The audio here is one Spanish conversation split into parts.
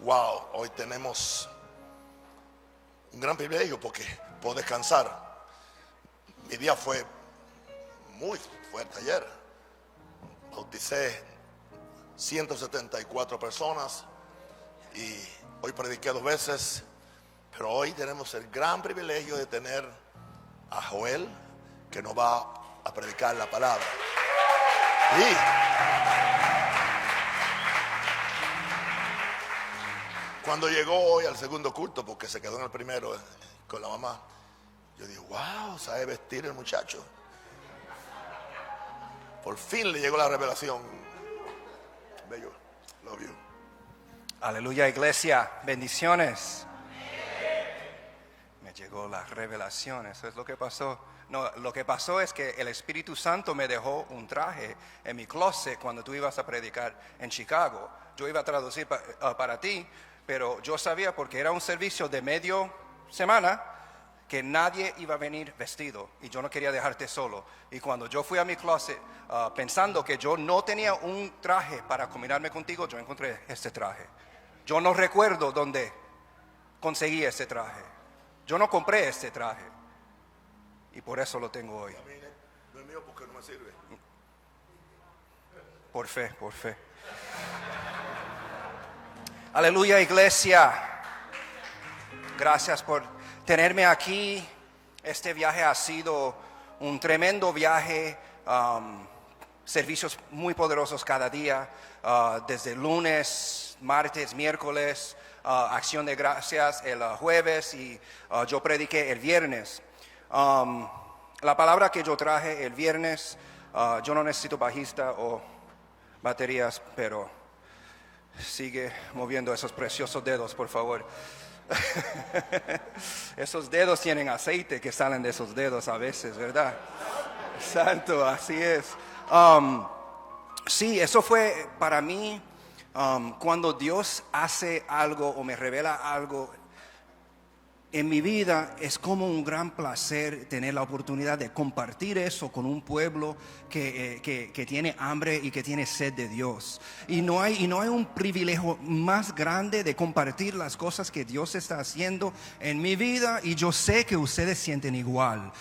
Wow, hoy tenemos un gran privilegio porque puedo descansar. Mi día fue muy fuerte ayer. Bauticé 174 personas y hoy prediqué 2 veces. Pero hoy tenemos el gran privilegio de tener a Joel, que nos va a predicar la palabra. Y cuando llegó hoy al segundo culto, porque se quedó en el primero con la mamá, yo dije, wow, sabe vestir el muchacho. Por fin le llegó la revelación. Bello, love you. Aleluya, iglesia, bendiciones. Me llegó la revelación, eso es lo que pasó. No, lo que pasó es que el Espíritu Santo me dejó un traje en mi closet cuando tú ibas a predicar en Chicago. Yo iba a traducir para ti, pero yo sabía, porque era un servicio de medio semana, que nadie iba a venir vestido y yo no quería dejarte solo. Y cuando yo fui a mi closet pensando que yo no tenía un traje para combinarme contigo, yo encontré este traje. Yo no recuerdo dónde conseguí este traje. Yo no compré este traje y por eso lo tengo hoy. No es mío porque no me sirve. Por fe, por fe. Aleluya, iglesia. Gracias por tenerme aquí. Este viaje ha sido un tremendo viaje. Servicios muy poderosos cada día. Desde lunes, martes, miércoles. Acción de gracias el jueves y yo prediqué el viernes. La palabra que yo traje el viernes, yo no necesito bajista o baterías, pero sigue moviendo esos preciosos dedos, por favor. Esos dedos tienen aceite que salen de esos dedos a veces, ¿verdad? Santo, así es. Sí, eso fue para mí. Cuando Dios hace algo o me revela algo en mi vida, es como un gran placer tener la oportunidad de compartir eso con un pueblo que tiene hambre y que tiene sed de Dios. Y no hay un privilegio más grande de compartir las cosas que Dios está haciendo en mi vida, y yo sé que ustedes sienten igual.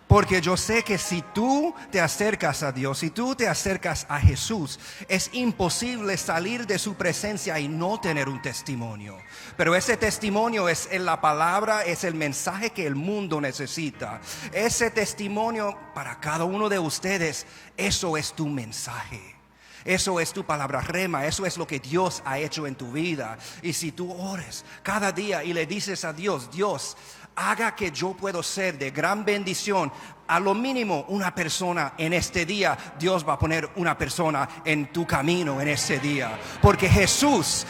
Porque yo sé que si tú te acercas a Dios, si tú te acercas a Jesús, es imposible salir de su presencia y no tener un testimonio. Pero ese testimonio es en la palabra, es el mensaje que el mundo necesita. Ese testimonio para cada uno de ustedes, eso es tu mensaje. Eso es tu palabra rema, eso es lo que Dios ha hecho en tu vida. Y si tú ores cada día y le dices a Dios, Dios, haga que yo pueda ser de gran bendición, a lo mínimo una persona en este día, Dios va a poner una persona en tu camino en ese día. Porque Jesús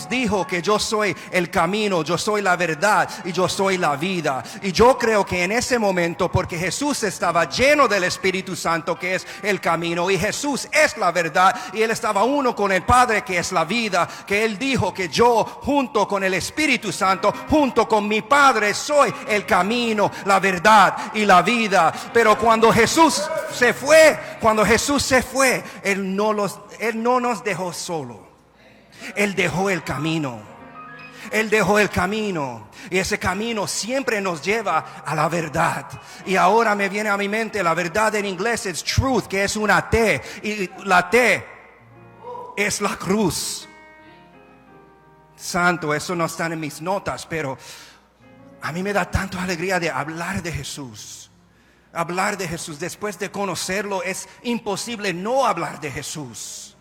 dijo que yo soy el camino, yo soy la verdad y yo soy la vida. Y yo creo que en ese momento, porque Jesús estaba lleno del Espíritu Santo, que es el camino, y Jesús es la verdad, y Él estaba uno con el Padre, que es la vida, que Él dijo que yo junto con el Espíritu Santo, junto con mi Padre, soy el camino, la verdad y la vida. Pero cuando Jesús se fue, Él no nos dejó solo. Él dejó el camino. Él dejó el camino. Y ese camino siempre nos lleva a la verdad. Y ahora me viene a mi mente la verdad en inglés es truth, que es una T. Y la T es la cruz. Santo, eso no está en mis notas, pero a mí me da tanta alegría de hablar de Jesús. Hablar de Jesús. Después de conocerlo es imposible no hablar de Jesús.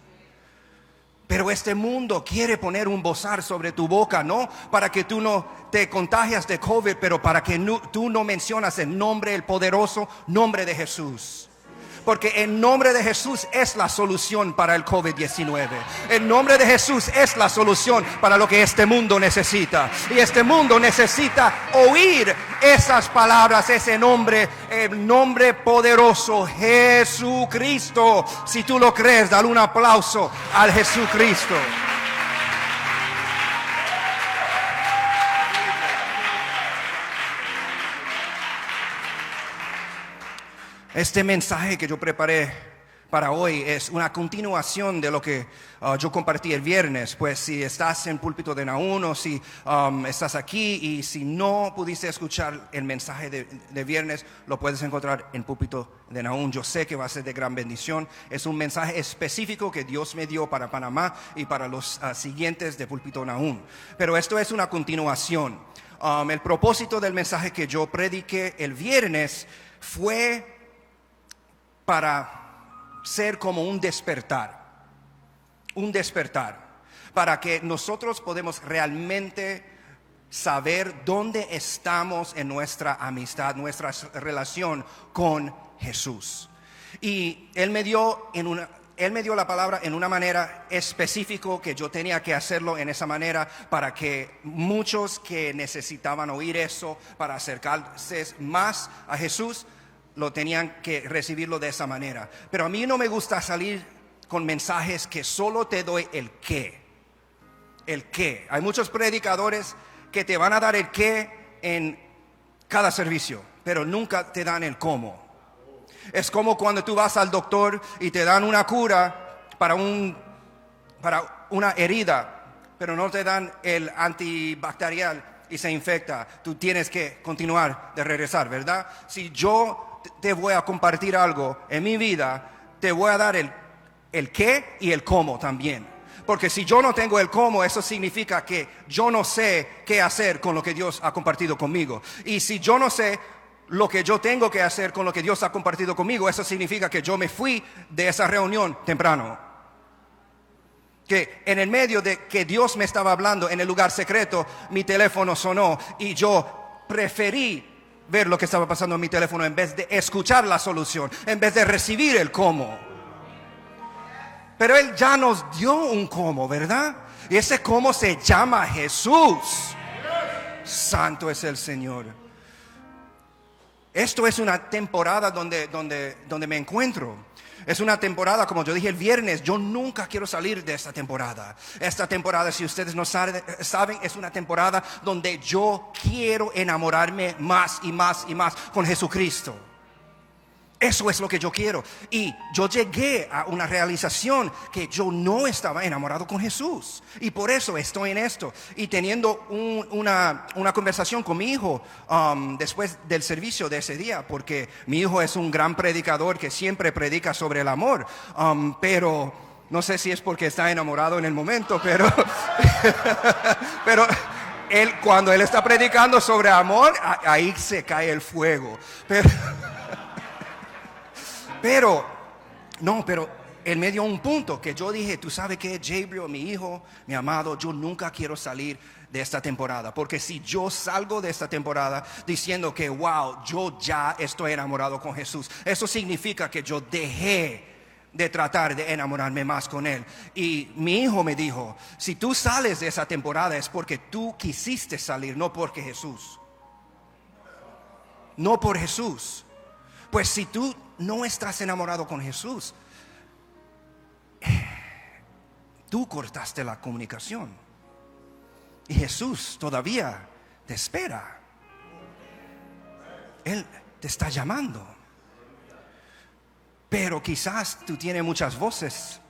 Pero este mundo quiere poner un bozal sobre tu boca, no para que tú no te contagias de COVID, pero para que tú no mencionas el nombre, el poderoso nombre de Jesús. Porque el nombre de Jesús es la solución para el COVID-19. El nombre de Jesús es la solución para lo que este mundo necesita. Y este mundo necesita oír esas palabras, ese nombre, el nombre poderoso, Jesucristo. Si tú lo crees, dale un aplauso al Jesucristo. Este mensaje que yo preparé para hoy es una continuación de lo que yo compartí el viernes. Pues si estás en Púlpito de Nahum o si estás aquí y si no pudiste escuchar el mensaje de viernes, lo puedes encontrar en Púlpito de Nahum. Yo sé que va a ser de gran bendición. Es un mensaje específico que Dios me dio para Panamá y para los siguientes de Púlpito Nahum. Pero esto es una continuación. El propósito del mensaje que yo prediqué el viernes fue para ser como un despertar, para que nosotros podemos realmente saber dónde estamos en nuestra amistad, nuestra relación con Jesús. Y Él me dio la palabra en una manera específica que yo tenía que hacerlo en esa manera para que muchos que necesitaban oír eso para acercarse más a Jesús lo tenían que recibirlo de esa manera. Pero a mí no me gusta salir con mensajes que solo te doy el qué. El qué. Hay muchos predicadores que te van a dar el qué en cada servicio, pero nunca te dan el cómo. Es como cuando tú vas al doctor y te dan una cura para una herida, pero no te dan el antibacterial y se infecta. Tú tienes que continuar de regresar, ¿verdad? Si yo te voy a compartir algo en mi vida, te voy a dar el qué y el cómo también. Porque si yo no tengo el cómo, eso significa que yo no sé qué hacer con lo que Dios ha compartido conmigo. Y si yo no sé lo que yo tengo que hacer con lo que Dios ha compartido conmigo, eso significa que yo me fui de esa reunión temprano. Que en el medio de que Dios me estaba hablando en el lugar secreto, mi teléfono sonó y yo preferí ver lo que estaba pasando en mi teléfono en vez de escuchar la solución, en vez de recibir el cómo. Pero Él ya nos dio un cómo, ¿verdad? Y ese cómo se llama Jesús. Santo es el Señor. Esto es una temporada donde me encuentro. Es una temporada, como yo dije el viernes, yo nunca quiero salir de esta temporada. Esta temporada, si ustedes no saben, es una temporada donde yo quiero enamorarme más y más y más con Jesucristo. Eso es lo que yo quiero. Y yo llegué a una realización que yo no estaba enamorado con Jesús. Y por eso estoy en esto. Y teniendo una conversación con mi hijo después del servicio de ese día. Porque mi hijo es un gran predicador que siempre predica sobre el amor. Pero no sé si es porque está enamorado en el momento. Pero cuando él está predicando sobre amor, ahí se cae el fuego. Pero él me dio un punto que yo dije, tú sabes qué, Gabriel, mi hijo, mi amado, yo nunca quiero salir de esta temporada. Porque si yo salgo de esta temporada diciendo que, wow, yo ya estoy enamorado con Jesús, eso significa que yo dejé de tratar de enamorarme más con Él. Y mi hijo me dijo, si tú sales de esa temporada es porque tú quisiste salir, no porque Jesús. No por Jesús. Pues si tú no estás enamorado con Jesús, tú cortaste la comunicación. Y Jesús todavía te espera. Él te está llamando. Pero quizás tú tienes muchas voces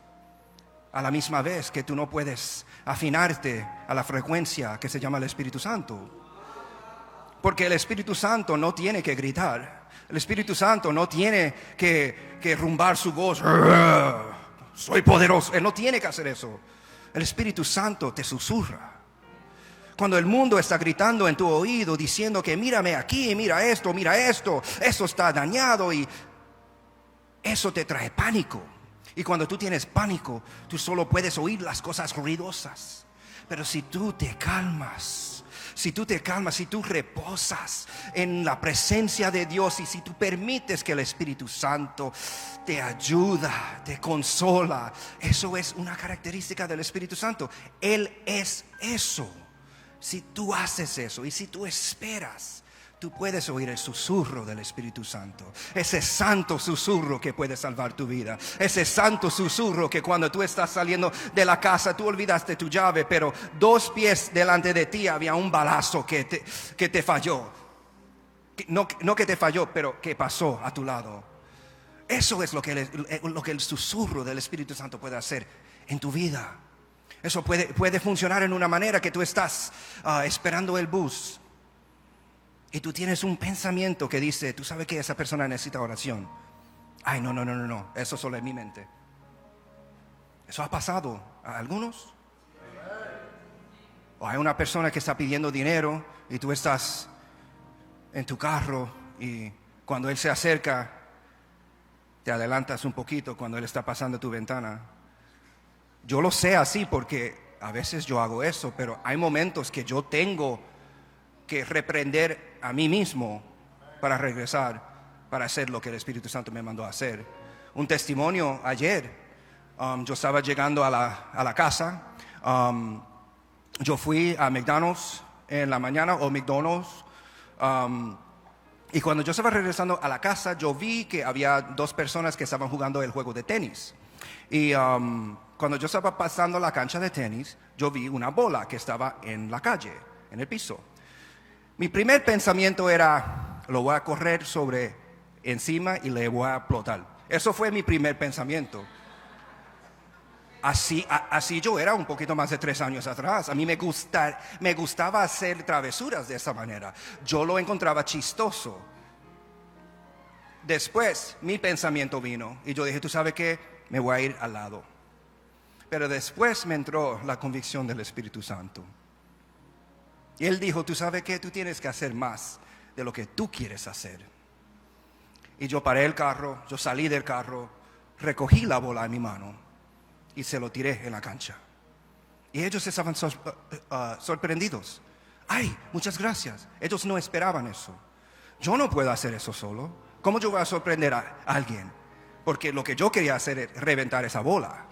a la misma vez que tú no puedes afinarte a la frecuencia que se llama el Espíritu Santo. Porque el Espíritu Santo no tiene que gritar. El Espíritu Santo no tiene que rumbar su voz. Soy poderoso. Él no tiene que hacer eso. El Espíritu Santo te susurra. Cuando el mundo está gritando en tu oído diciendo que mírame aquí, mira esto, eso está dañado, y eso te trae pánico. Y cuando tú tienes pánico, tú solo puedes oír las cosas ruidosas. Pero si tú te calmas, si tú reposas en la presencia de Dios, y si tú permites que el Espíritu Santo te ayuda, te consola, eso es una característica del Espíritu Santo. Él es eso. Si tú haces eso y si tú esperas, tú puedes oír el susurro del Espíritu Santo. Ese santo susurro que puede salvar tu vida. Ese santo susurro que cuando tú estás saliendo de la casa, tú olvidaste tu llave, pero 2 pies delante de ti había un balazo que te falló. No que te falló, pero que pasó a tu lado. Eso es lo que el susurro del Espíritu Santo puede hacer en tu vida. Eso puede funcionar en una manera que tú estás esperando el bus y tú tienes un pensamiento que dice, tú sabes que esa persona necesita oración. Ay, no, eso solo en mi mente. ¿Eso ha pasado a algunos? O hay una persona que está pidiendo dinero y tú estás en tu carro y cuando él se acerca, te adelantas un poquito cuando él está pasando tu ventana. Yo lo sé así porque a veces yo hago eso, pero hay momentos que yo tengo que reprender a mí mismo para regresar, para hacer lo que el Espíritu Santo me mandó a hacer. Un testimonio ayer, yo estaba llegando a la casa, yo fui a McDonald's en la mañana, o McDonald's, y cuando yo estaba regresando a la casa, yo vi que había dos personas que estaban jugando el juego de tenis. Y cuando yo estaba pasando la cancha de tenis, yo vi una bola que estaba en la calle, en el piso. Mi primer pensamiento era, lo voy a correr sobre encima y le voy a explotar. Eso fue mi primer pensamiento. Así yo era un poquito más de 3 años atrás. A mí me gustaba hacer travesuras de esa manera. Yo lo encontraba chistoso. Después mi pensamiento vino y yo dije, ¿tú sabes qué? Me voy a ir al lado. Pero después me entró la convicción del Espíritu Santo. Y Él dijo, ¿tú sabes qué? Tú tienes que hacer más de lo que tú quieres hacer. Y yo paré el carro, yo salí del carro, recogí la bola en mi mano y se lo tiré en la cancha. Y ellos estaban sorprendidos. ¡Ay, muchas gracias! Ellos no esperaban eso. Yo no puedo hacer eso solo. ¿Cómo yo voy a sorprender a alguien? Porque lo que yo quería hacer es reventar esa bola.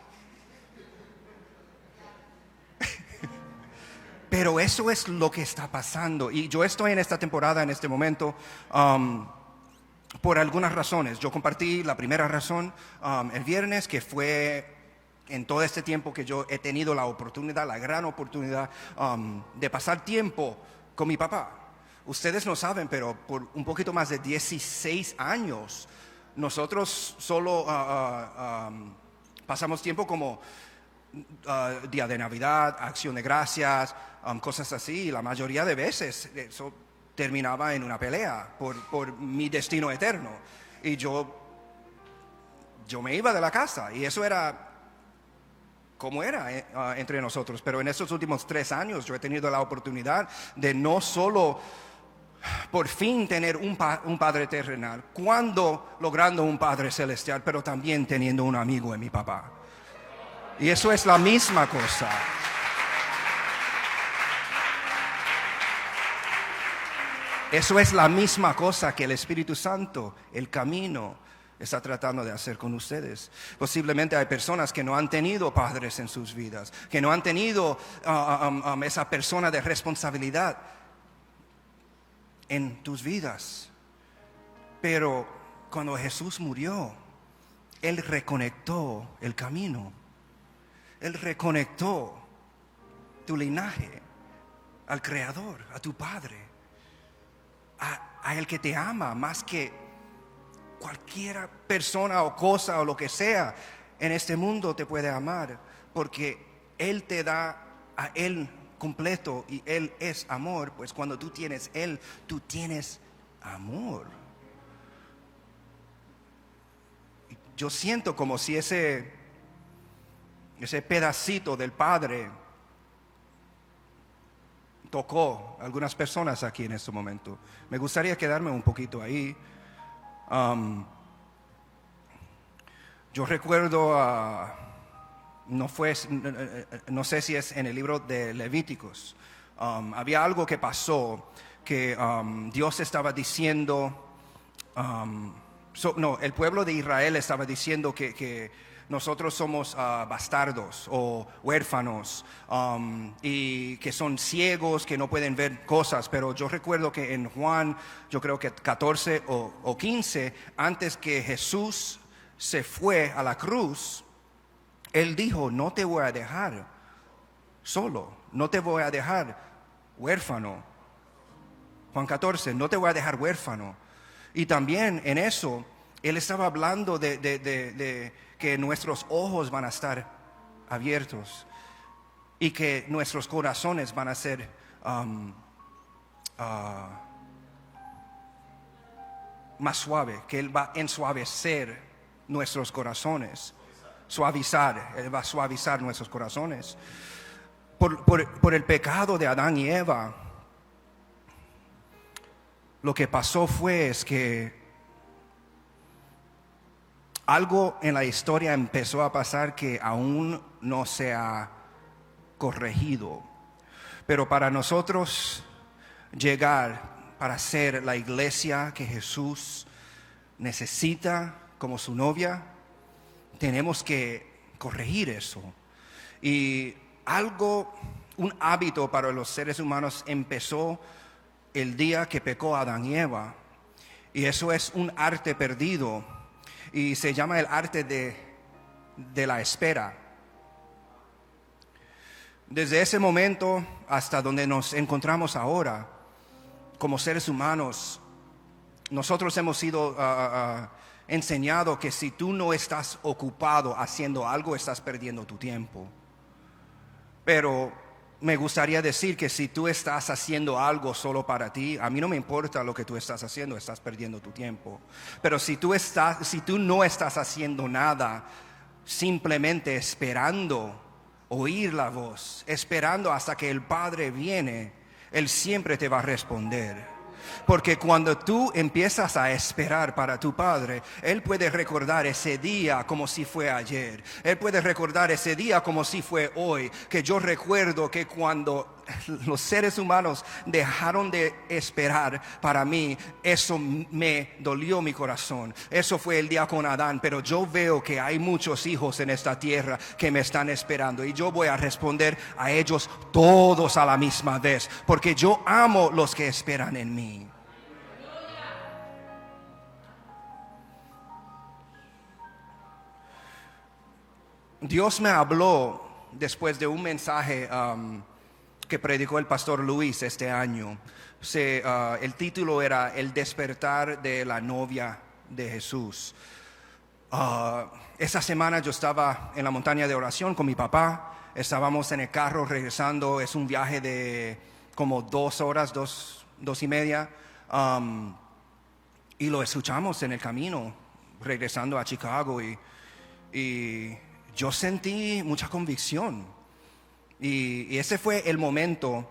Pero eso es lo que está pasando. Y yo estoy en esta temporada, en este momento, por algunas razones. Yo compartí la primera razón el viernes, que fue en todo este tiempo que yo he tenido la oportunidad, la gran oportunidad de pasar tiempo con mi papá. Ustedes no saben, pero por un poquito más de 16 años, nosotros solo pasamos tiempo como día de Navidad, Acción de Gracias, cosas así. La mayoría de veces eso terminaba en una pelea por mi destino eterno. Y yo me iba de la casa y eso era como era entre nosotros. Pero en estos últimos 3 años yo he tenido la oportunidad de no solo por fin tener un padre terrenal, cuando logrando un padre celestial, pero también teniendo un amigo en mi papá. Y eso es la misma cosa. Eso es la misma cosa que el Espíritu Santo, el camino, está tratando de hacer con ustedes. Posiblemente hay personas que no han tenido padres en sus vidas, que no han tenido esa persona de responsabilidad en tus vidas. Pero cuando Jesús murió, Él reconectó el camino. Él reconectó tu linaje al Creador, a tu Padre, a el que te ama más que cualquier persona o cosa o lo que sea en este mundo te puede amar, porque Él te da a Él completo y Él es amor. Pues cuando tú tienes Él, tú tienes amor. Yo siento como si ese pedacito del Padre tocó a algunas personas aquí en este momento. Me gustaría quedarme un poquito ahí. Yo recuerdo, no sé si es en el libro de Levíticos, había algo que pasó que Dios estaba diciendo, el pueblo de Israel estaba diciendo que nosotros somos bastardos o huérfanos y que son ciegos, que no pueden ver cosas. Pero yo recuerdo que en Juan, yo creo que 14 o 15, antes que Jesús se fue a la cruz, Él dijo, no te voy a dejar solo, no te voy a dejar huérfano. Juan 14, no te voy a dejar huérfano. Y también en eso, Él estaba hablando de que nuestros ojos van a estar abiertos y que nuestros corazones van a ser más suaves, que Él va a ensuavecer nuestros corazones, Él va a suavizar nuestros corazones. Por el pecado de Adán y Eva, lo que pasó es que algo en la historia empezó a pasar que aún no se ha corregido. Pero para nosotros llegar, para ser la iglesia que Jesús necesita como su novia, tenemos que corregir eso. Y un hábito para los seres humanos empezó el día que pecó Adán y Eva. Y eso es un arte perdido. Y se llama el arte de la espera. Desde ese momento hasta donde nos encontramos ahora, como seres humanos, nosotros hemos sido enseñados que si tú no estás ocupado haciendo algo, estás perdiendo tu tiempo. Pero me gustaría decir que si tú estás haciendo algo solo para ti, a mí no me importa lo que tú estás haciendo, estás perdiendo tu tiempo. Pero si tú no estás haciendo nada, simplemente esperando oír la voz, esperando hasta que el Padre viene, Él siempre te va a responder. Porque cuando tú empiezas a esperar para tu Padre, Él puede recordar ese día como si fue ayer. Él puede recordar ese día como si fue hoy. Que yo recuerdo que cuando los seres humanos dejaron de esperar para mí, eso me dolió mi corazón. Eso fue el día con Adán. Pero yo veo que hay muchos hijos en esta tierra que me están esperando. Y yo voy a responder a ellos todos a la misma vez. Porque yo amo los que esperan en mí. Dios me habló después de un mensaje que predicó el pastor Luis este año. El título era El despertar de la novia de Jesús. Esa semana yo estaba en la montaña de oración con mi papá. Estábamos en el carro regresando. Es un viaje de como 2 horas, dos y media. Y lo escuchamos en el camino regresando a Chicago y yo sentí mucha convicción. Y ese fue el momento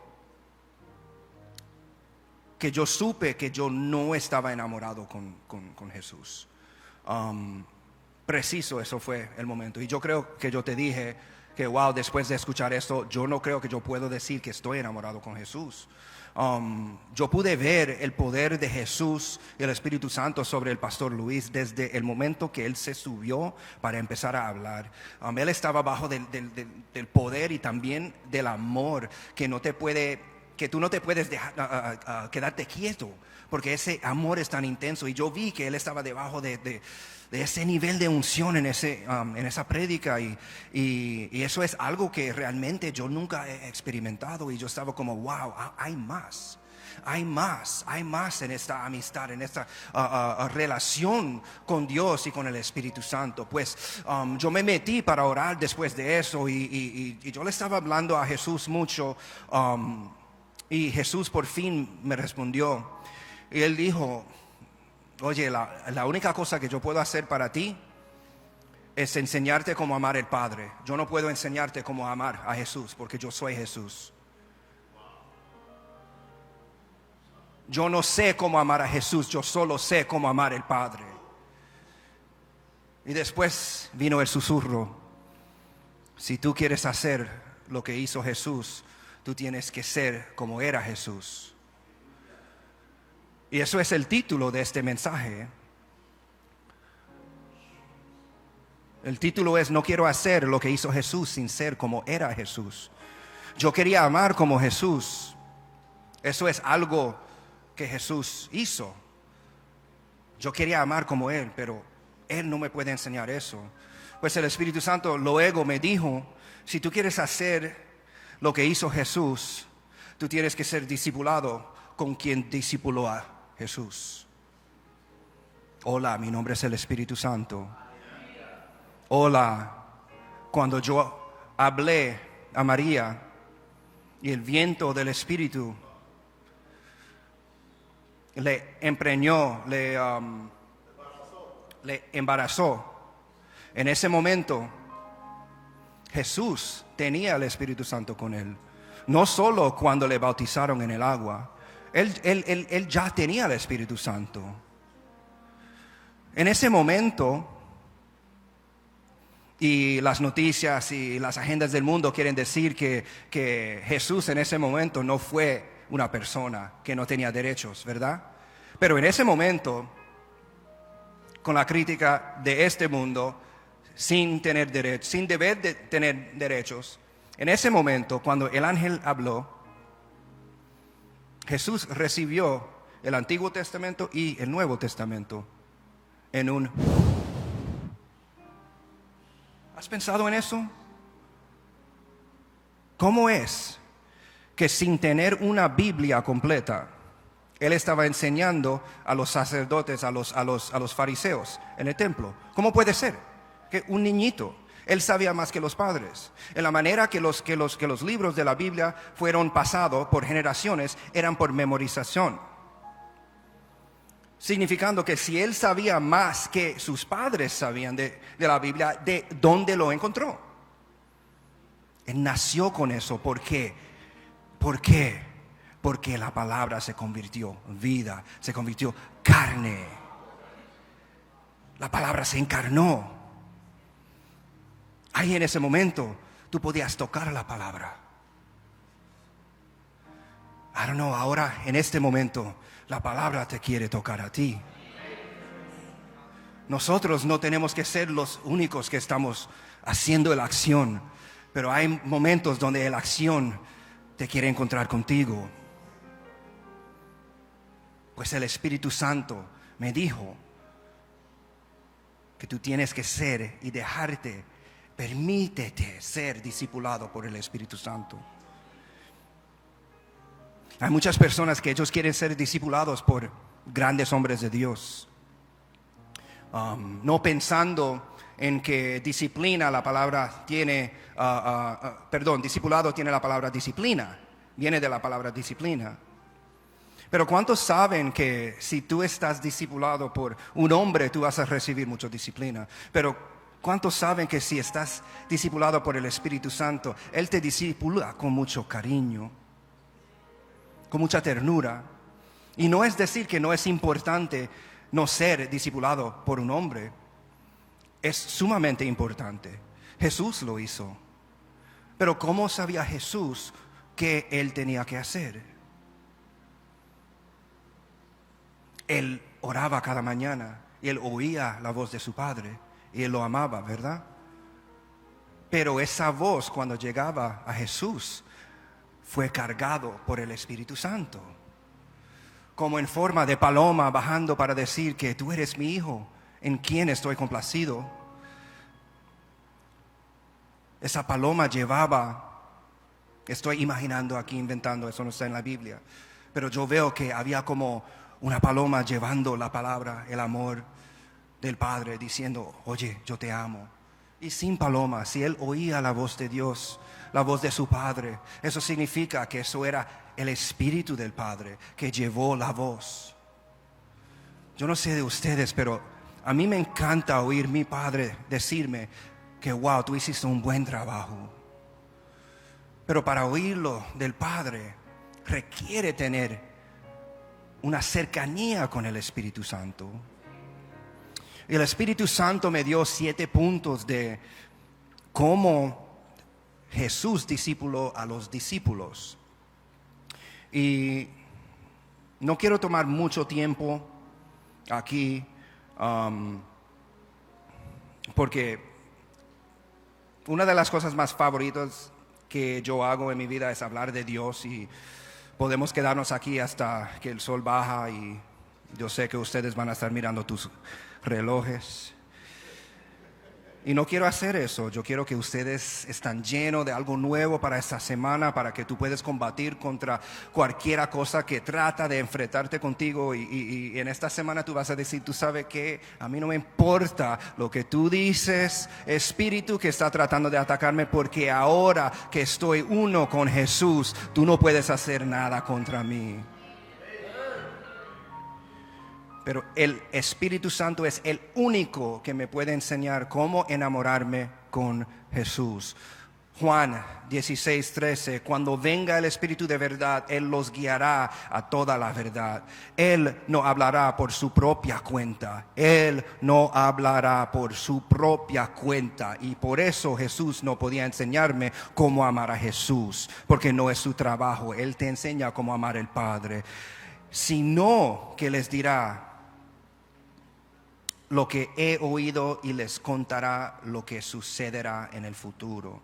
que yo supe que yo no estaba enamorado con Jesús. Preciso, eso fue el momento. Y yo creo que yo te dije que wow, después de escuchar esto, yo no creo que yo puedo decir que estoy enamorado con Jesús. Yo pude ver el poder de Jesús y el Espíritu Santo sobre el pastor Luis desde el momento que él se subió para empezar a hablar. Él estaba bajo del poder y también del amor que tú no te puedes dejar quedarte quieto, porque ese amor es tan intenso. Y yo vi que él estaba debajo de ese nivel de unción en esa prédica y eso es algo que realmente yo nunca he experimentado. Y yo estaba como wow, hay más en esta amistad, en esta relación con Dios y con el Espíritu Santo. Pues yo me metí para orar después de eso y yo le estaba hablando a Jesús mucho, y Jesús por fin me respondió y él dijo: oye, la única cosa que yo puedo hacer para ti es enseñarte cómo amar al Padre. Yo no puedo enseñarte cómo amar a Jesús porque yo soy Jesús. Yo no sé cómo amar a Jesús, yo solo sé cómo amar al Padre. Y después vino el susurro: si tú quieres hacer lo que hizo Jesús, tú tienes que ser como era Jesús. Y eso es el título de este mensaje. El título es: no quiero hacer lo que hizo Jesús sin ser como era Jesús. Yo quería amar como Jesús. Eso es algo que Jesús hizo. Yo quería amar como Él, pero Él no me puede enseñar eso. Pues el Espíritu Santo luego me dijo: si tú quieres hacer lo que hizo Jesús, tú tienes que ser discipulado con quien discipuló a Jesús. Hola, mi nombre es el Espíritu Santo. Hola, cuando yo hablé a María y el viento del Espíritu le impregnó, le embarazó. En ese momento, Jesús tenía el Espíritu Santo con él. No solo cuando le bautizaron en el agua, él ya tenía el Espíritu Santo. En ese momento, y las noticias y las agendas del mundo quieren decir que Jesús en ese momento no fue una persona que no tenía derechos, ¿verdad? Pero en ese momento, con la crítica de este mundo, sin tener derechos, sin deber de tener derechos, en ese momento, cuando el ángel habló, Jesús recibió el Antiguo Testamento y el Nuevo Testamento en un... ¿Has pensado en eso? ¿Cómo es que sin tener una Biblia completa, él estaba enseñando a los sacerdotes, a los fariseos en el templo? ¿Cómo puede ser que un niñito, él sabía más que los padres? En la manera que los libros de la Biblia fueron pasados por generaciones, eran por memorización. Significando que si él sabía más que sus padres sabían de la Biblia, ¿de dónde lo encontró? Él nació con eso. ¿Por qué? ¿Por qué? Porque la palabra se convirtió en vida, se convirtió carne. La palabra se encarnó. Ahí en ese momento tú podías tocar la palabra. I don't know, ahora en este momento la palabra te quiere tocar a ti. Nosotros no tenemos que ser los únicos que estamos haciendo la acción, pero hay momentos donde la acción te quiere encontrar contigo. Pues el Espíritu Santo me dijo que tú tienes que ser y dejarte, permítete ser discipulado por el Espíritu Santo. Hay muchas personas que ellos quieren ser discipulados por grandes hombres de Dios, no pensando en que disciplina, la palabra tiene, discipulado tiene la palabra disciplina, viene de la palabra disciplina. Pero ¿cuántos saben que si tú estás discipulado por un hombre, tú vas a recibir mucha disciplina? Pero ¿cuántos saben que si estás discipulado por el Espíritu Santo, Él te discipula con mucho cariño, con mucha ternura? Y no es decir que no es importante no ser discipulado por un hombre. Es sumamente importante. Jesús lo hizo. Pero ¿cómo sabía Jesús qué Él tenía que hacer? Él oraba cada mañana y Él oía la voz de su Padre y Él lo amaba, ¿verdad? Pero esa voz, cuando llegaba a Jesús, fue cargado por el Espíritu Santo, como en forma de paloma bajando para decir que tú eres mi hijo, en quien estoy complacido. Esa paloma llevaba, estoy imaginando aquí, inventando, eso no está en la Biblia, pero yo veo que había como una paloma llevando la palabra, el amor del Padre, diciendo, oye, yo te amo. Y sin paloma, si él oía la voz de Dios, la voz de su Padre, eso significa que eso era el Espíritu del Padre que llevó la voz. Yo no sé de ustedes, pero a mí me encanta oír mi Padre decirme que wow, tú hiciste un buen trabajo. Pero para oírlo del Padre requiere tener una cercanía con el Espíritu Santo. Y el Espíritu Santo me dio 7 puntos de cómo Jesús discipuló a los discípulos. Y no quiero tomar mucho tiempo aquí, porque una de las cosas más favoritas que yo hago en mi vida es hablar de Dios, y podemos quedarnos aquí hasta que el sol baja, y yo sé que ustedes van a estar mirando tus relojes. Y no quiero hacer eso. Yo quiero que ustedes están llenos de algo nuevo para esta semana, para que tú puedas combatir contra cualquier cosa que trata de enfrentarte contigo. Y en esta semana tú vas a decir, tú sabes que a mí no me importa lo que tú dices, espíritu que está tratando de atacarme, porque ahora que estoy uno con Jesús, tú no puedes hacer nada contra mí. Pero el Espíritu Santo es el único que me puede enseñar cómo enamorarme con Jesús. Juan 16:13, cuando venga el Espíritu de verdad, Él los guiará a toda la verdad. Él no hablará por su propia cuenta. Él no hablará por su propia cuenta. Y por eso Jesús no podía enseñarme cómo amar a Jesús, porque no es su trabajo. Él te enseña cómo amar al Padre. Sino que les dirá lo que he oído y les contará lo que sucederá en el futuro.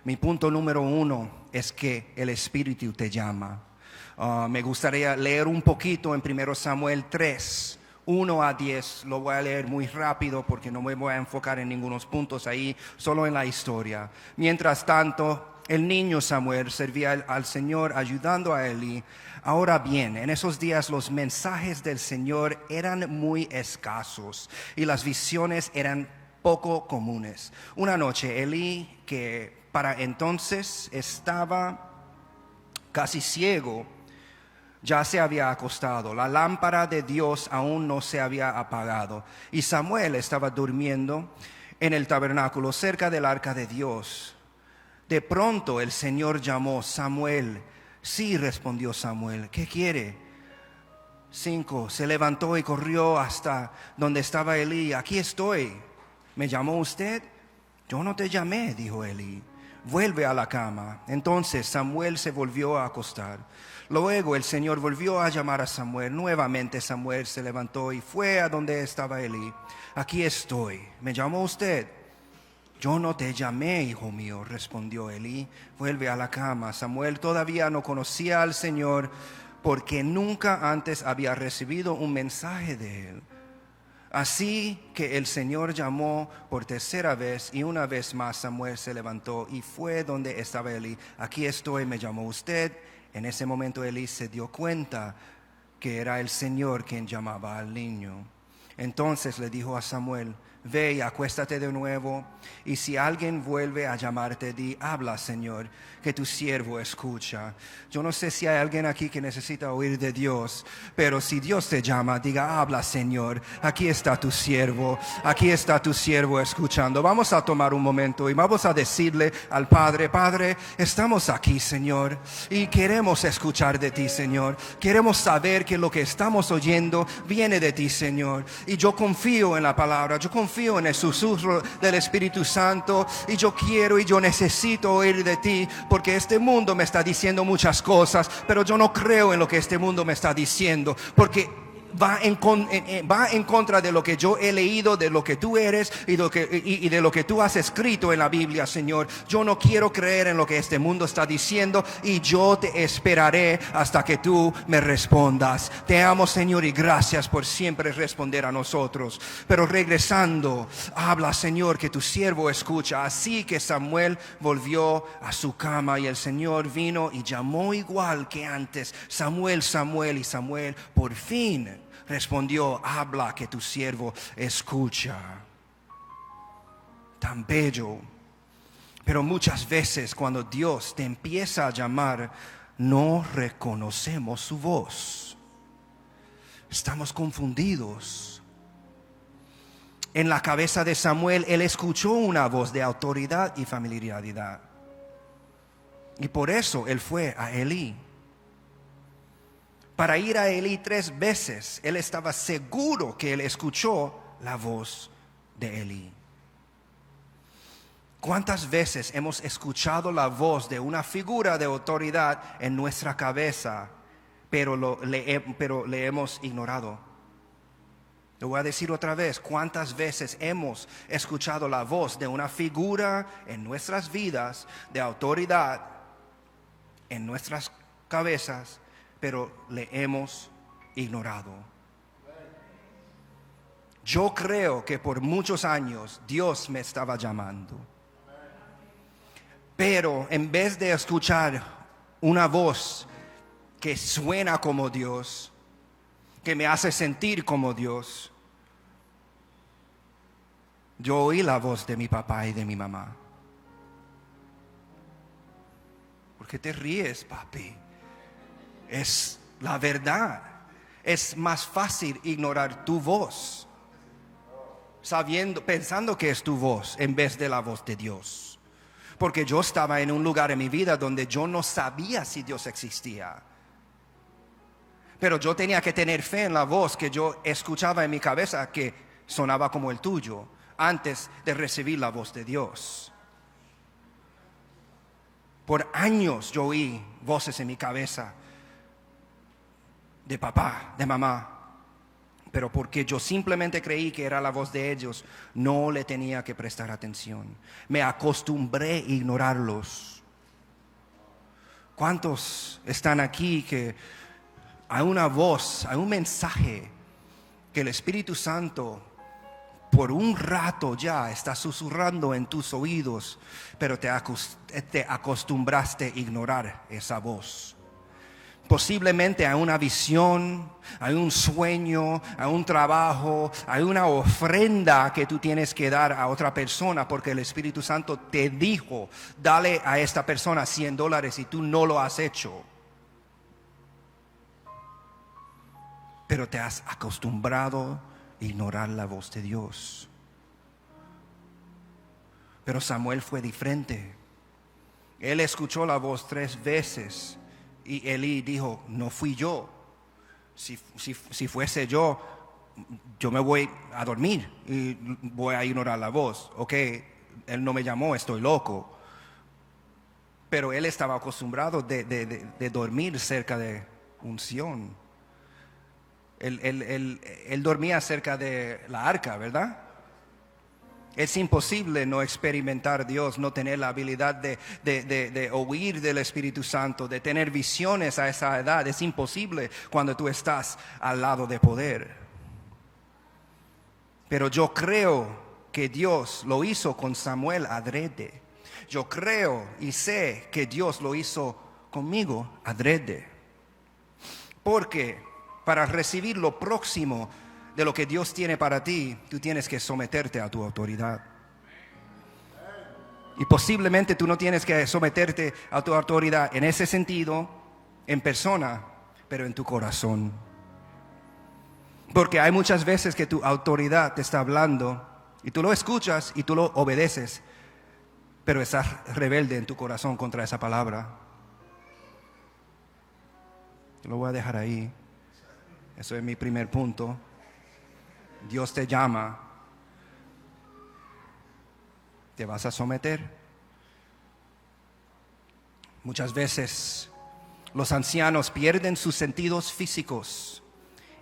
Mi punto número 1 es que el Espíritu te llama. Me gustaría leer un poquito en 1 Samuel 3, 1 a 10. Lo voy a leer muy rápido porque no me voy a enfocar en ningunos puntos ahí, solo en la historia. Mientras tanto, el niño Samuel servía al Señor ayudando a Elí. Ahora bien, en esos días los mensajes del Señor eran muy escasos y las visiones eran poco comunes. Una noche Elí, que para entonces estaba casi ciego, ya se había acostado. La lámpara de Dios aún no se había apagado y Samuel estaba durmiendo en el tabernáculo cerca del arca de Dios. De pronto el Señor llamó: Samuel. Sí, respondió Samuel. ¿Qué quiere? 5. Se levantó y corrió hasta donde estaba Elí. Aquí estoy. ¿Me llamó usted? Yo no te llamé, dijo Elí. Vuelve a la cama. Entonces Samuel se volvió a acostar. Luego el Señor volvió a llamar a Samuel. Nuevamente Samuel se levantó y fue a donde estaba Elí. Aquí estoy. ¿Me llamó usted? Yo no te llamé, hijo mío, respondió Elí. Vuelve a la cama. Samuel todavía no conocía al Señor porque nunca antes había recibido un mensaje de él. Así que el Señor llamó por tercera vez y una vez más Samuel se levantó y fue donde estaba Elí. Aquí estoy, ¿me llamó usted? En ese momento Elí se dio cuenta que era el Señor quien llamaba al niño. Entonces le dijo a Samuel: ve y acuéstate de nuevo, y si alguien vuelve a llamarte, di: habla, Señor, que tu siervo escucha. Yo no sé si hay alguien aquí que necesita oír de Dios, pero si Dios te llama, diga: habla, Señor, aquí está tu siervo escuchando. Vamos a tomar un momento y vamos a decirle al Padre: Padre, estamos aquí, Señor, y queremos escuchar de ti, Señor. Queremos saber que lo que estamos oyendo viene de ti, Señor. Y yo confío en la palabra, yo confío en el susurro del Espíritu Santo, y yo quiero y yo necesito oír de ti, porque este mundo me está diciendo muchas cosas, pero yo no creo en lo que este mundo me está diciendo, porque va en contra de lo que yo he leído, de lo que tú eres y de lo que tú has escrito en la Biblia, Señor. Yo no quiero creer en lo que este mundo está diciendo, y yo te esperaré hasta que tú me respondas. Te amo, Señor, y gracias por siempre responder a nosotros. Pero regresando, habla, Señor, que tu siervo escucha. Así que Samuel volvió a su cama y el Señor vino y llamó igual que antes: Samuel, Samuel. Y Samuel por fin respondió: habla, que tu siervo escucha. Tan bello. Pero muchas veces cuando Dios te empieza a llamar, no reconocemos su voz. Estamos confundidos. En la cabeza de Samuel, él escuchó una voz de autoridad y familiaridad, y por eso él fue a Elí. Para ir a Elí 3 veces, él estaba seguro que él escuchó la voz de Elí. ¿Cuántas veces hemos escuchado la voz de una figura de autoridad en nuestra cabeza, pero le hemos ignorado? Lo voy a decir otra vez: ¿cuántas veces hemos escuchado la voz de una figura en nuestras vidas de autoridad en nuestras cabezas, pero le hemos ignorado? Yo creo que por muchos años Dios me estaba llamando. Pero en vez de escuchar una voz que suena como Dios, que me hace sentir como Dios, yo oí la voz de mi papá y de mi mamá. ¿Por qué te ríes, papi? Es la verdad. Es más fácil ignorar tu voz, pensando que es tu voz en vez de la voz de Dios. Porque yo estaba en un lugar en mi vida donde yo no sabía si Dios existía. Pero yo tenía que tener fe en la voz que yo escuchaba en mi cabeza, que sonaba como el tuyo, antes de recibir la voz de Dios. Por años yo oí voces en mi cabeza de papá, de mamá. Pero porque yo simplemente creí que era la voz de ellos, no le tenía que prestar atención. Me acostumbré a ignorarlos. ¿Cuántos están aquí que hay una voz, hay un mensaje que el Espíritu Santo por un rato ya está susurrando en tus oídos, pero te acostumbraste a ignorar esa voz? Posiblemente hay una visión, hay un sueño, hay un trabajo, hay una ofrenda que tú tienes que dar a otra persona porque el Espíritu Santo te dijo, dale a esta persona $100 y tú no lo has hecho. Pero te has acostumbrado a ignorar la voz de Dios. Pero Samuel fue diferente. Él escuchó la voz 3 veces. Y Elí dijo, no fui yo. Si fuese yo me voy a dormir y voy a ignorar la voz. Ok, él no me llamó, estoy loco. Pero él estaba acostumbrado de dormir cerca de unción. Él dormía cerca de la arca, ¿verdad? Es imposible no experimentar a Dios, no tener la habilidad de oír del Espíritu Santo, de tener visiones a esa edad. Es imposible cuando tú estás al lado de poder. Pero yo creo que Dios lo hizo con Samuel adrede. Yo creo y sé que Dios lo hizo conmigo adrede. Porque para recibir lo próximo de lo que Dios tiene para ti, tú tienes que someterte a tu autoridad. Y posiblemente tú no tienes que someterte a tu autoridad en ese sentido, en persona, pero en tu corazón. Porque hay muchas veces que tu autoridad te está hablando y tú lo escuchas y tú lo obedeces, pero estás rebelde en tu corazón contra esa palabra. Yo lo voy a dejar ahí. Eso es mi primer punto. Dios te llama. ¿Te vas a someter? Muchas veces los ancianos pierden sus sentidos físicos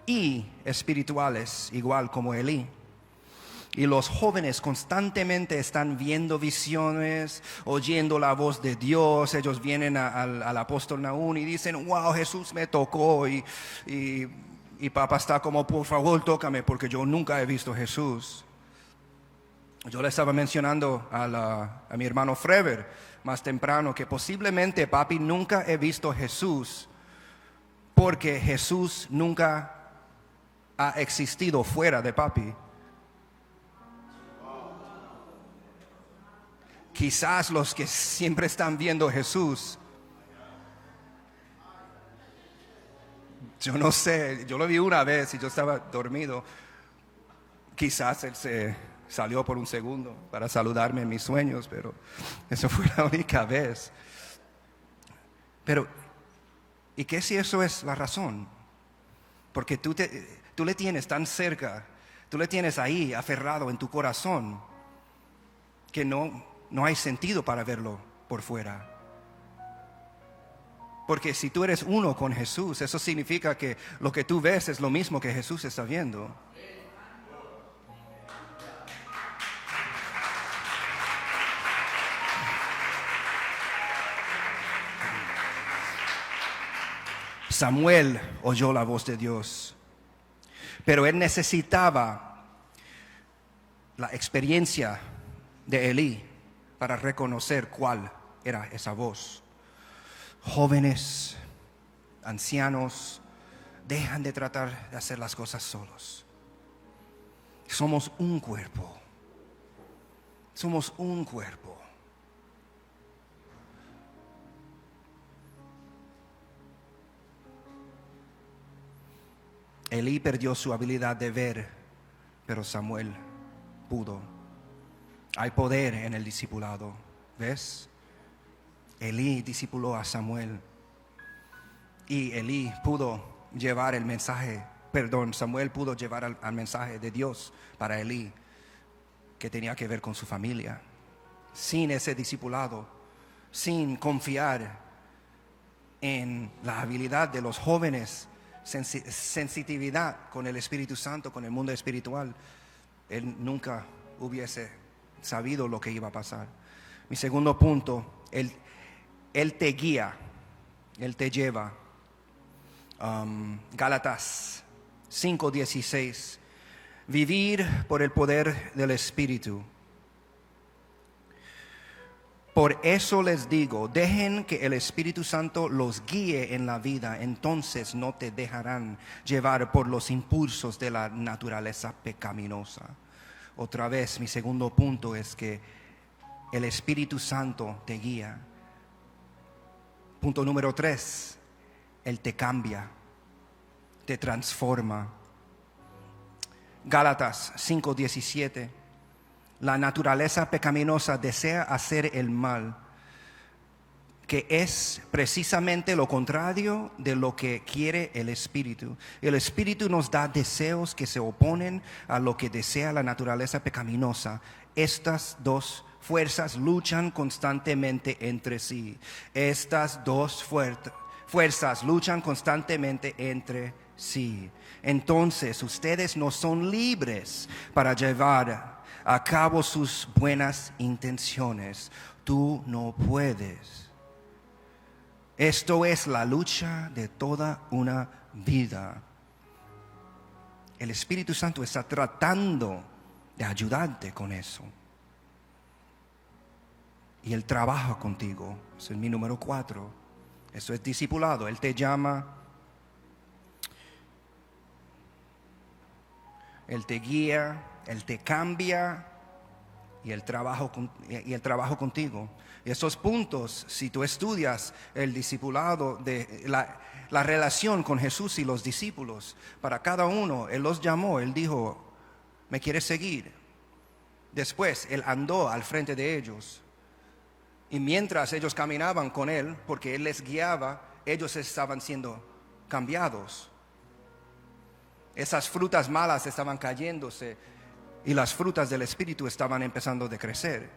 y espirituales, igual como Elí. Y los jóvenes constantemente están viendo visiones, oyendo la voz de Dios. Ellos vienen al apóstol Nahum y dicen, wow, Jesús me tocó. Y papá está como, por favor, tócame, porque yo nunca he visto a Jesús. Yo le estaba mencionando a mi hermano Frever más temprano que posiblemente papi nunca he visto a Jesús porque Jesús nunca ha existido fuera de papi. Quizás los que siempre están viendo a Jesús, yo no sé, yo lo vi una vez y yo estaba dormido. Quizás él se salió por un segundo para saludarme en mis sueños, pero eso fue la única vez. Pero, ¿y qué si eso es la razón? Porque tú le tienes tan cerca, tú le tienes ahí aferrado en tu corazón, que no hay sentido para verlo por fuera. Porque si tú eres uno con Jesús, eso significa que lo que tú ves es lo mismo que Jesús está viendo. Samuel oyó la voz de Dios, pero él necesitaba la experiencia de Elí para reconocer cuál era esa voz. Jóvenes, ancianos, dejan de tratar de hacer las cosas solos. Somos un cuerpo. Somos un cuerpo. Elí perdió su habilidad de ver, pero Samuel pudo. Hay poder en el discipulado, ¿ves? Elí discipuló a Samuel y Elí pudo llevar el mensaje, Samuel pudo llevar al mensaje de Dios para Elí, que tenía que ver con su familia. Sin ese discipulado, sin confiar en la habilidad de los jóvenes, sensitividad con el Espíritu Santo, con el mundo espiritual, él nunca hubiese sabido lo que iba a pasar. Mi segundo punto, él te guía, él te lleva. Gálatas 5:16, vivir por el poder del Espíritu. Por eso les digo, dejen que el Espíritu Santo los guíe en la vida, entonces no te dejarán llevar por los impulsos de la naturaleza pecaminosa. Otra vez, mi segundo punto es que el Espíritu Santo te guía. Punto número 3, Él te cambia, te transforma. Gálatas 5:17. La naturaleza pecaminosa desea hacer el mal, que es precisamente lo contrario de lo que quiere el Espíritu. El Espíritu nos da deseos que se oponen a lo que desea la naturaleza pecaminosa. Estas dos fuerzas luchan constantemente entre sí. Estas dos fuerzas luchan constantemente entre sí. Entonces ustedes no son libres para llevar a cabo sus buenas intenciones. Tú no puedes. Esto es la lucha de toda una vida. El Espíritu Santo está tratando de ayudarte con eso. Y Él trabaja contigo. Ese es mi número 4. Eso es discipulado. Él te llama, Él te guía, Él te cambia y el trabajo contigo. Y esos puntos, si tú estudias el discipulado, de la relación con Jesús y los discípulos, para cada uno, Él los llamó, Él dijo, ¿me quieres seguir? Después, Él andó al frente de ellos. Y mientras ellos caminaban con Él, porque Él les guiaba, ellos estaban siendo cambiados. Esas frutas malas estaban cayéndose y las frutas del Espíritu estaban empezando a crecer.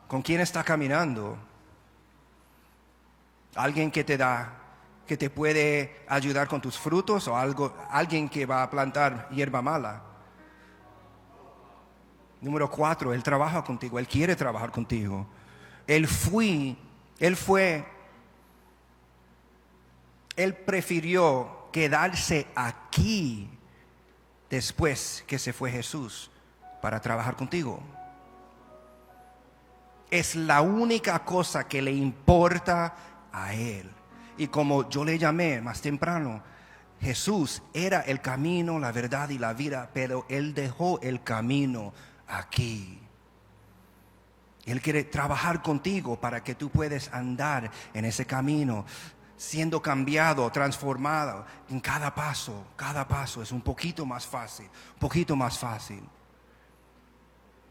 ¿Con quién está caminando? ¿Alguien que te puede ayudar con tus frutos o alguien que va a plantar hierba mala? Número 4, Él trabaja contigo, Él quiere trabajar contigo. Él prefirió quedarse aquí después que se fue Jesús para trabajar contigo. Es la única cosa que le importa a Él. Y como yo le llamé más temprano, Jesús era el camino, la verdad y la vida, pero Él dejó el camino aquí. Él quiere trabajar contigo para que tú puedas andar en ese camino, siendo cambiado, transformado en cada paso. Cada paso es un poquito más fácil,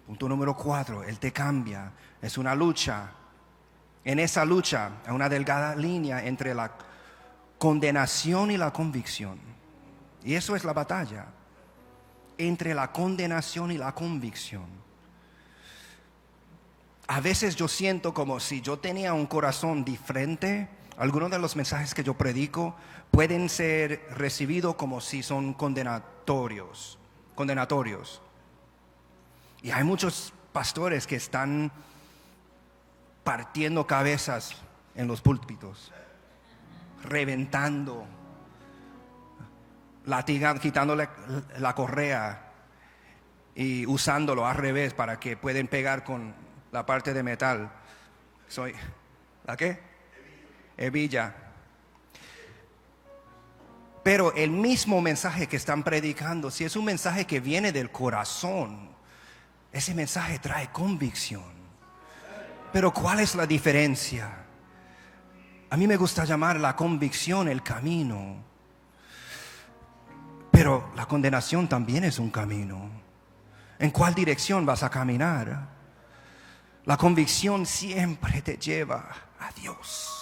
Punto número 4, Él te cambia. Es una lucha. En esa lucha hay una delgada línea entre la condenación y la convicción. Y eso es la batalla. Entre la condenación y la convicción. A veces yo siento como si yo tenía un corazón diferente. Algunos de los mensajes que yo predico pueden ser recibidos como si son condenatorios. Y hay muchos pastores que están partiendo cabezas en los púlpitos, reventando, latigando, quitándole la correa y usándolo al revés para que puedan pegar con la parte de metal. ¿La qué? Hebilla. Pero el mismo mensaje que están predicando, si es un mensaje que viene del corazón, ese mensaje trae convicción. Pero ¿cuál es la diferencia? A mí me gusta llamar la convicción el camino. Pero la condenación también es un camino. ¿En cuál dirección vas a caminar? La convicción siempre te lleva a Dios.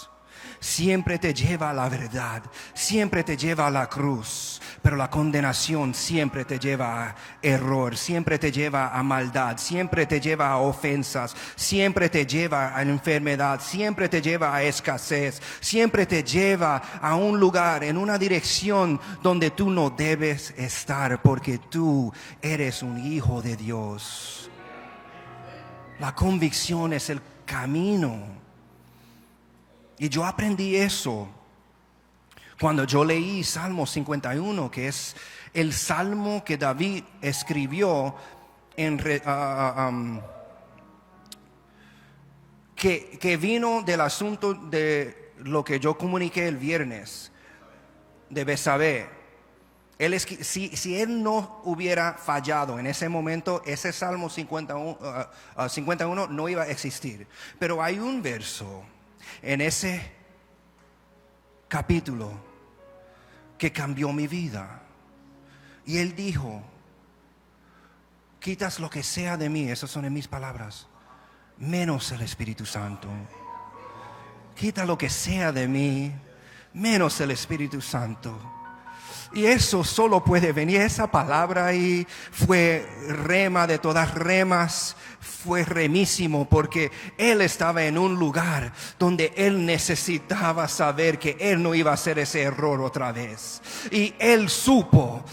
Siempre te lleva a la verdad, siempre te lleva a la cruz, pero la condenación siempre te lleva a error, siempre te lleva a maldad, siempre te lleva a ofensas, siempre te lleva a enfermedad, siempre te lleva a escasez, siempre te lleva a un lugar, en una dirección donde tú no debes estar, porque tú eres un hijo de Dios. La convicción es el camino. Y yo aprendí eso cuando yo leí Salmo 51, que es el salmo que David escribió que vino del asunto de lo que yo comuniqué el viernes, de Betsabé. Si él no hubiera fallado en ese momento, ese Salmo 51 no iba a existir. Pero hay un verso en ese capítulo que cambió mi vida. Y él dijo: quitas lo que sea de mí, esas son en mis palabras, menos el Espíritu Santo. Quita lo que sea de mí, menos el Espíritu Santo. Y eso solo puede venir, esa palabra ahí fue rema de todas remas, fue remísimo, porque él estaba en un lugar donde él necesitaba saber que él no iba a hacer ese error otra vez. Y él supo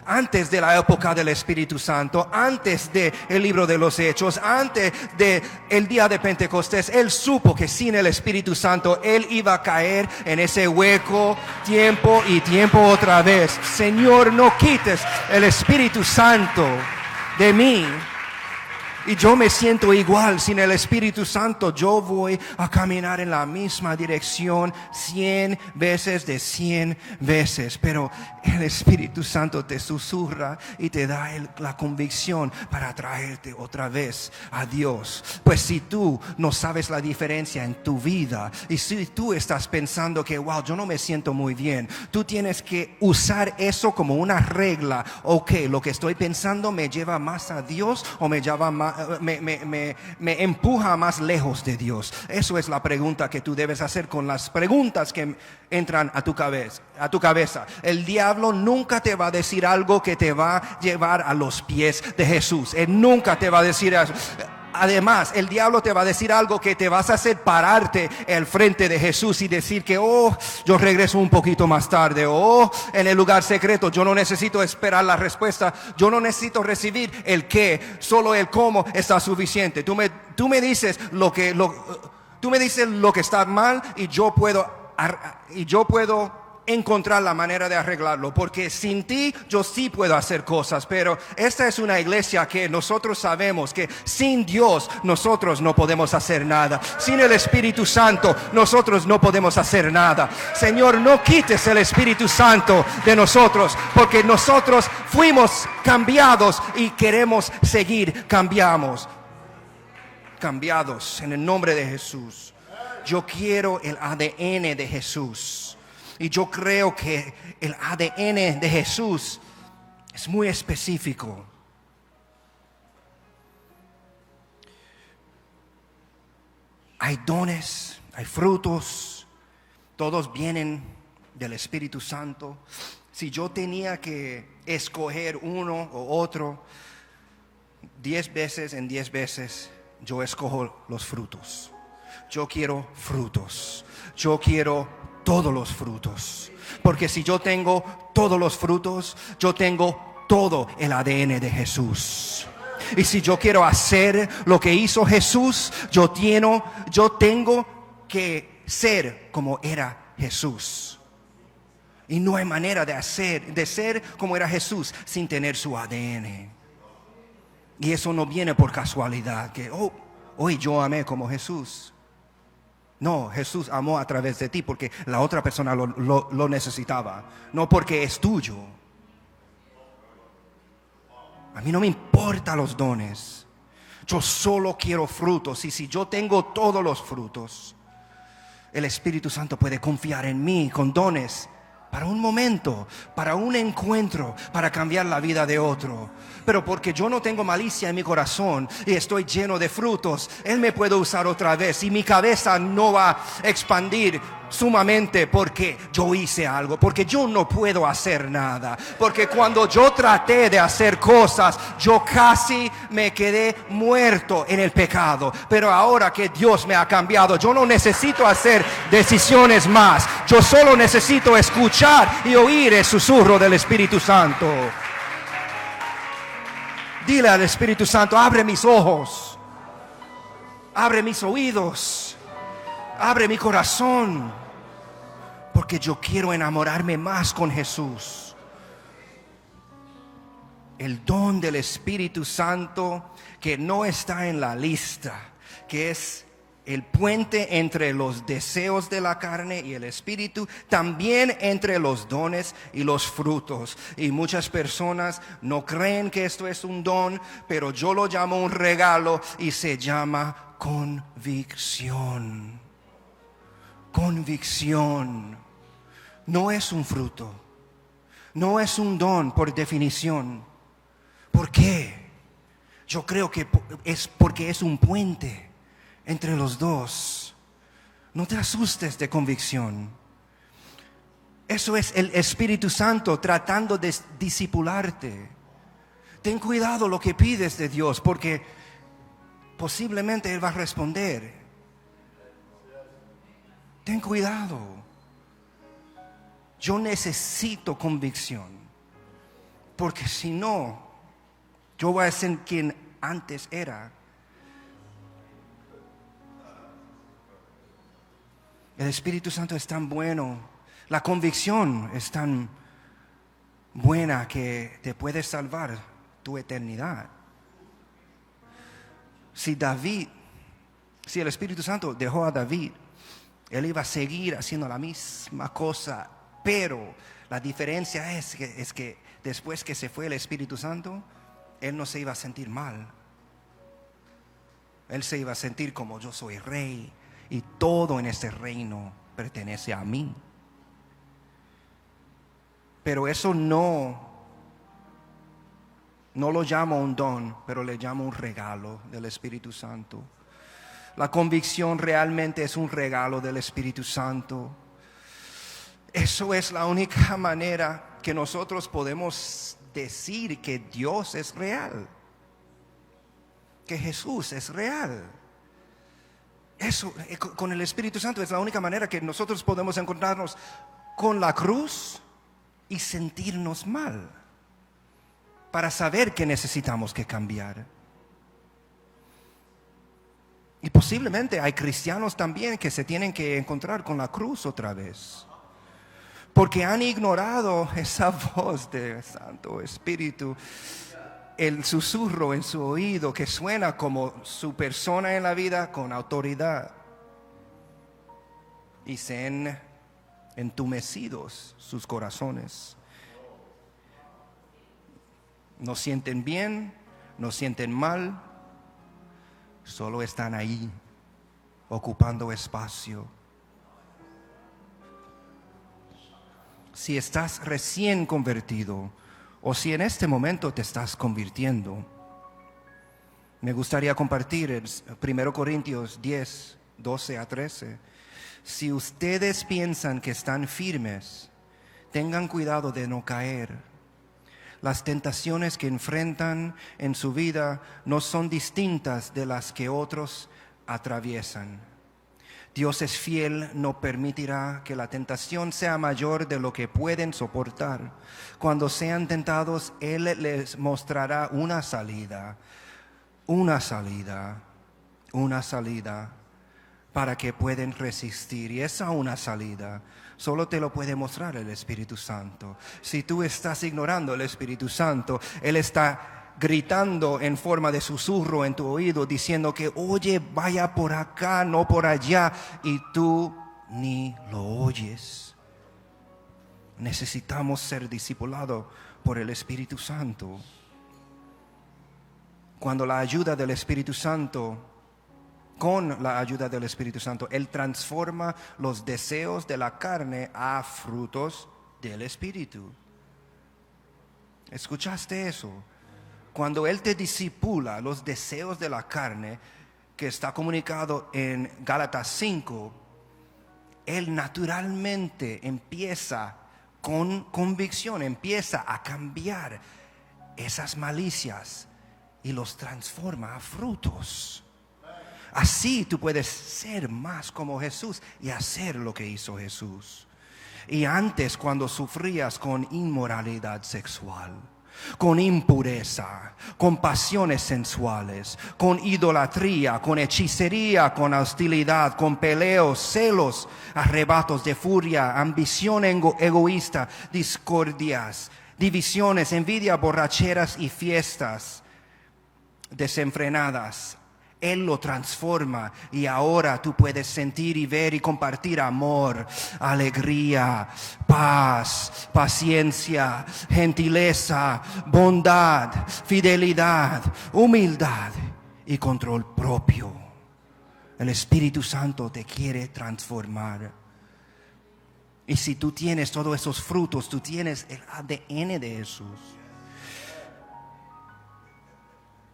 antes de la época del Espíritu Santo, antes del libro de los Hechos, antes del día de Pentecostés, él supo que sin el Espíritu Santo él iba a caer en ese hueco tiempo y tiempo otra vez. Señor, no quites el Espíritu Santo de mí. Y yo me siento igual, sin el Espíritu Santo yo voy a caminar en la misma dirección 100 veces de 100 veces. Pero el Espíritu Santo te susurra y te da la convicción para traerte otra vez a Dios. Pues si tú no sabes la diferencia en tu vida, y si tú estás pensando que wow, yo no me siento muy bien, tú tienes que usar eso como una regla. Ok, lo que estoy pensando me lleva más a Dios o me lleva más, me empuja más lejos de Dios. Eso es la pregunta que tú debes hacer con las preguntas que entran a tu cabeza. El diablo nunca te va a decir algo que te va a llevar a los pies de Jesús. Él nunca te va a decir eso. Además, el diablo te va a decir algo que te vas a hacer pararte al frente de Jesús y decir que yo regreso un poquito más tarde, en el lugar secreto yo no necesito esperar la respuesta, yo no necesito recibir el qué, solo el cómo está suficiente. Tú me dices lo que está mal y yo puedo encontrar la manera de arreglarlo, porque sin ti yo sí puedo hacer cosas. Pero esta es una iglesia que nosotros sabemos que sin Dios nosotros no podemos hacer nada. Sin el Espíritu Santo nosotros no podemos hacer nada. Señor, no quites el Espíritu Santo de nosotros, porque nosotros fuimos cambiados y queremos seguir cambiados en el nombre de Jesús. Yo quiero el ADN de Jesús. Y yo creo que el ADN de Jesús es muy específico. Hay dones, hay frutos, todos vienen del Espíritu Santo. Si yo tenía que escoger uno o otro, 10 veces en 10 veces, yo escojo los frutos. Yo quiero frutos. Yo quiero todos los frutos, porque si yo tengo todos los frutos, yo tengo todo el ADN de Jesús. Y si yo quiero hacer lo que hizo Jesús, yo tengo que ser como era Jesús. Y no hay manera de ser como era Jesús sin tener su ADN. Y eso no viene por casualidad, que hoy yo amé como Jesús. No, Jesús amó a través de ti porque la otra persona lo necesitaba, no porque es tuyo. A mí no me importan los dones. Yo solo quiero frutos. Y si yo tengo todos los frutos, el Espíritu Santo puede confiar en mí con dones para un momento, para un encuentro, para cambiar la vida de otro. Pero porque yo no tengo malicia en mi corazón y estoy lleno de frutos, Él me puede usar otra vez. Y mi cabeza no va a expandir sumamente porque yo hice algo, porque yo no puedo hacer nada, porque cuando yo traté de hacer cosas, yo casi me quedé muerto en el pecado. Pero ahora que Dios me ha cambiado, yo no necesito hacer decisiones más, yo solo necesito escuchar y oír el susurro del Espíritu Santo. Dile al Espíritu Santo: abre mis ojos, abre mis oídos, abre mi corazón, porque yo quiero enamorarme más con Jesús. El don del Espíritu Santo que no está en la lista, que es el puente entre los deseos de la carne y el Espíritu, también entre los dones y los frutos. Y muchas personas no creen que esto es un don, pero yo lo llamo un regalo y se llama convicción. Convicción. No es un fruto, no es un don por definición. ¿Por qué? Yo creo que es porque es un puente entre los dos. No te asustes de convicción. Eso es el Espíritu Santo tratando de discipularte. Ten cuidado lo que pides de Dios, porque posiblemente Él va a responder. Ten cuidado. Yo necesito convicción, porque si no, yo voy a ser quien antes era. El Espíritu Santo es tan bueno, la convicción es tan buena que te puede salvar tu eternidad. Si el Espíritu Santo dejó a David, él iba a seguir haciendo la misma cosa, pero la diferencia es que después que se fue el Espíritu Santo, él no se iba a sentir mal. Él se iba a sentir como: yo soy rey y todo en este reino pertenece a mí. Pero eso no lo llamo un don, pero le llamo un regalo del Espíritu Santo. La convicción realmente es un regalo del Espíritu Santo. Eso es la única manera que nosotros podemos decir que Dios es real, que Jesús es real. Eso, con el Espíritu Santo, es la única manera que nosotros podemos encontrarnos con la cruz y sentirnos mal, para saber que necesitamos que cambiar. Y posiblemente hay cristianos también que se tienen que encontrar con la cruz otra vez, porque han ignorado esa voz del Santo Espíritu, el susurro en su oído que suena como su persona en la vida con autoridad. Y se han entumecidos sus corazones. No sienten bien, no sienten mal, solo están ahí, ocupando espacio. Si estás recién convertido, o si en este momento te estás convirtiendo, me gustaría compartir el 1 Corintios 10, 12 a 13. Si ustedes piensan que están firmes, tengan cuidado de no caer. Las tentaciones que enfrentan en su vida no son distintas de las que otros atraviesan. Dios es fiel, no permitirá que la tentación sea mayor de lo que pueden soportar. Cuando sean tentados, Él les mostrará una salida, para que puedan resistir. Y esa una salida solo te lo puede mostrar el Espíritu Santo. Si tú estás ignorando el Espíritu Santo, Él está gritando en forma de susurro en tu oído, diciendo que, oye, vaya por acá, no por allá, y tú ni lo oyes. Necesitamos ser discipulados por el Espíritu Santo. Con la ayuda del Espíritu Santo, Él transforma los deseos de la carne a frutos del Espíritu. ¿Escuchaste eso? Cuando Él te disipula los deseos de la carne, que está comunicado en Gálatas 5, Él naturalmente empieza con convicción, empieza a cambiar esas malicias y los transforma a frutos. Así tú puedes ser más como Jesús y hacer lo que hizo Jesús. Y antes, cuando sufrías con inmoralidad sexual, con impureza, con pasiones sensuales, con idolatría, con hechicería, con hostilidad, con peleos, celos, arrebatos de furia, ambición egoísta, discordias, divisiones, envidia, borracheras y fiestas desenfrenadas, Él lo transforma y ahora tú puedes sentir y ver y compartir amor, alegría, paz, paciencia, gentileza, bondad, fidelidad, humildad y control propio. El Espíritu Santo te quiere transformar. Y si tú tienes todos esos frutos, tú tienes el ADN de Jesús.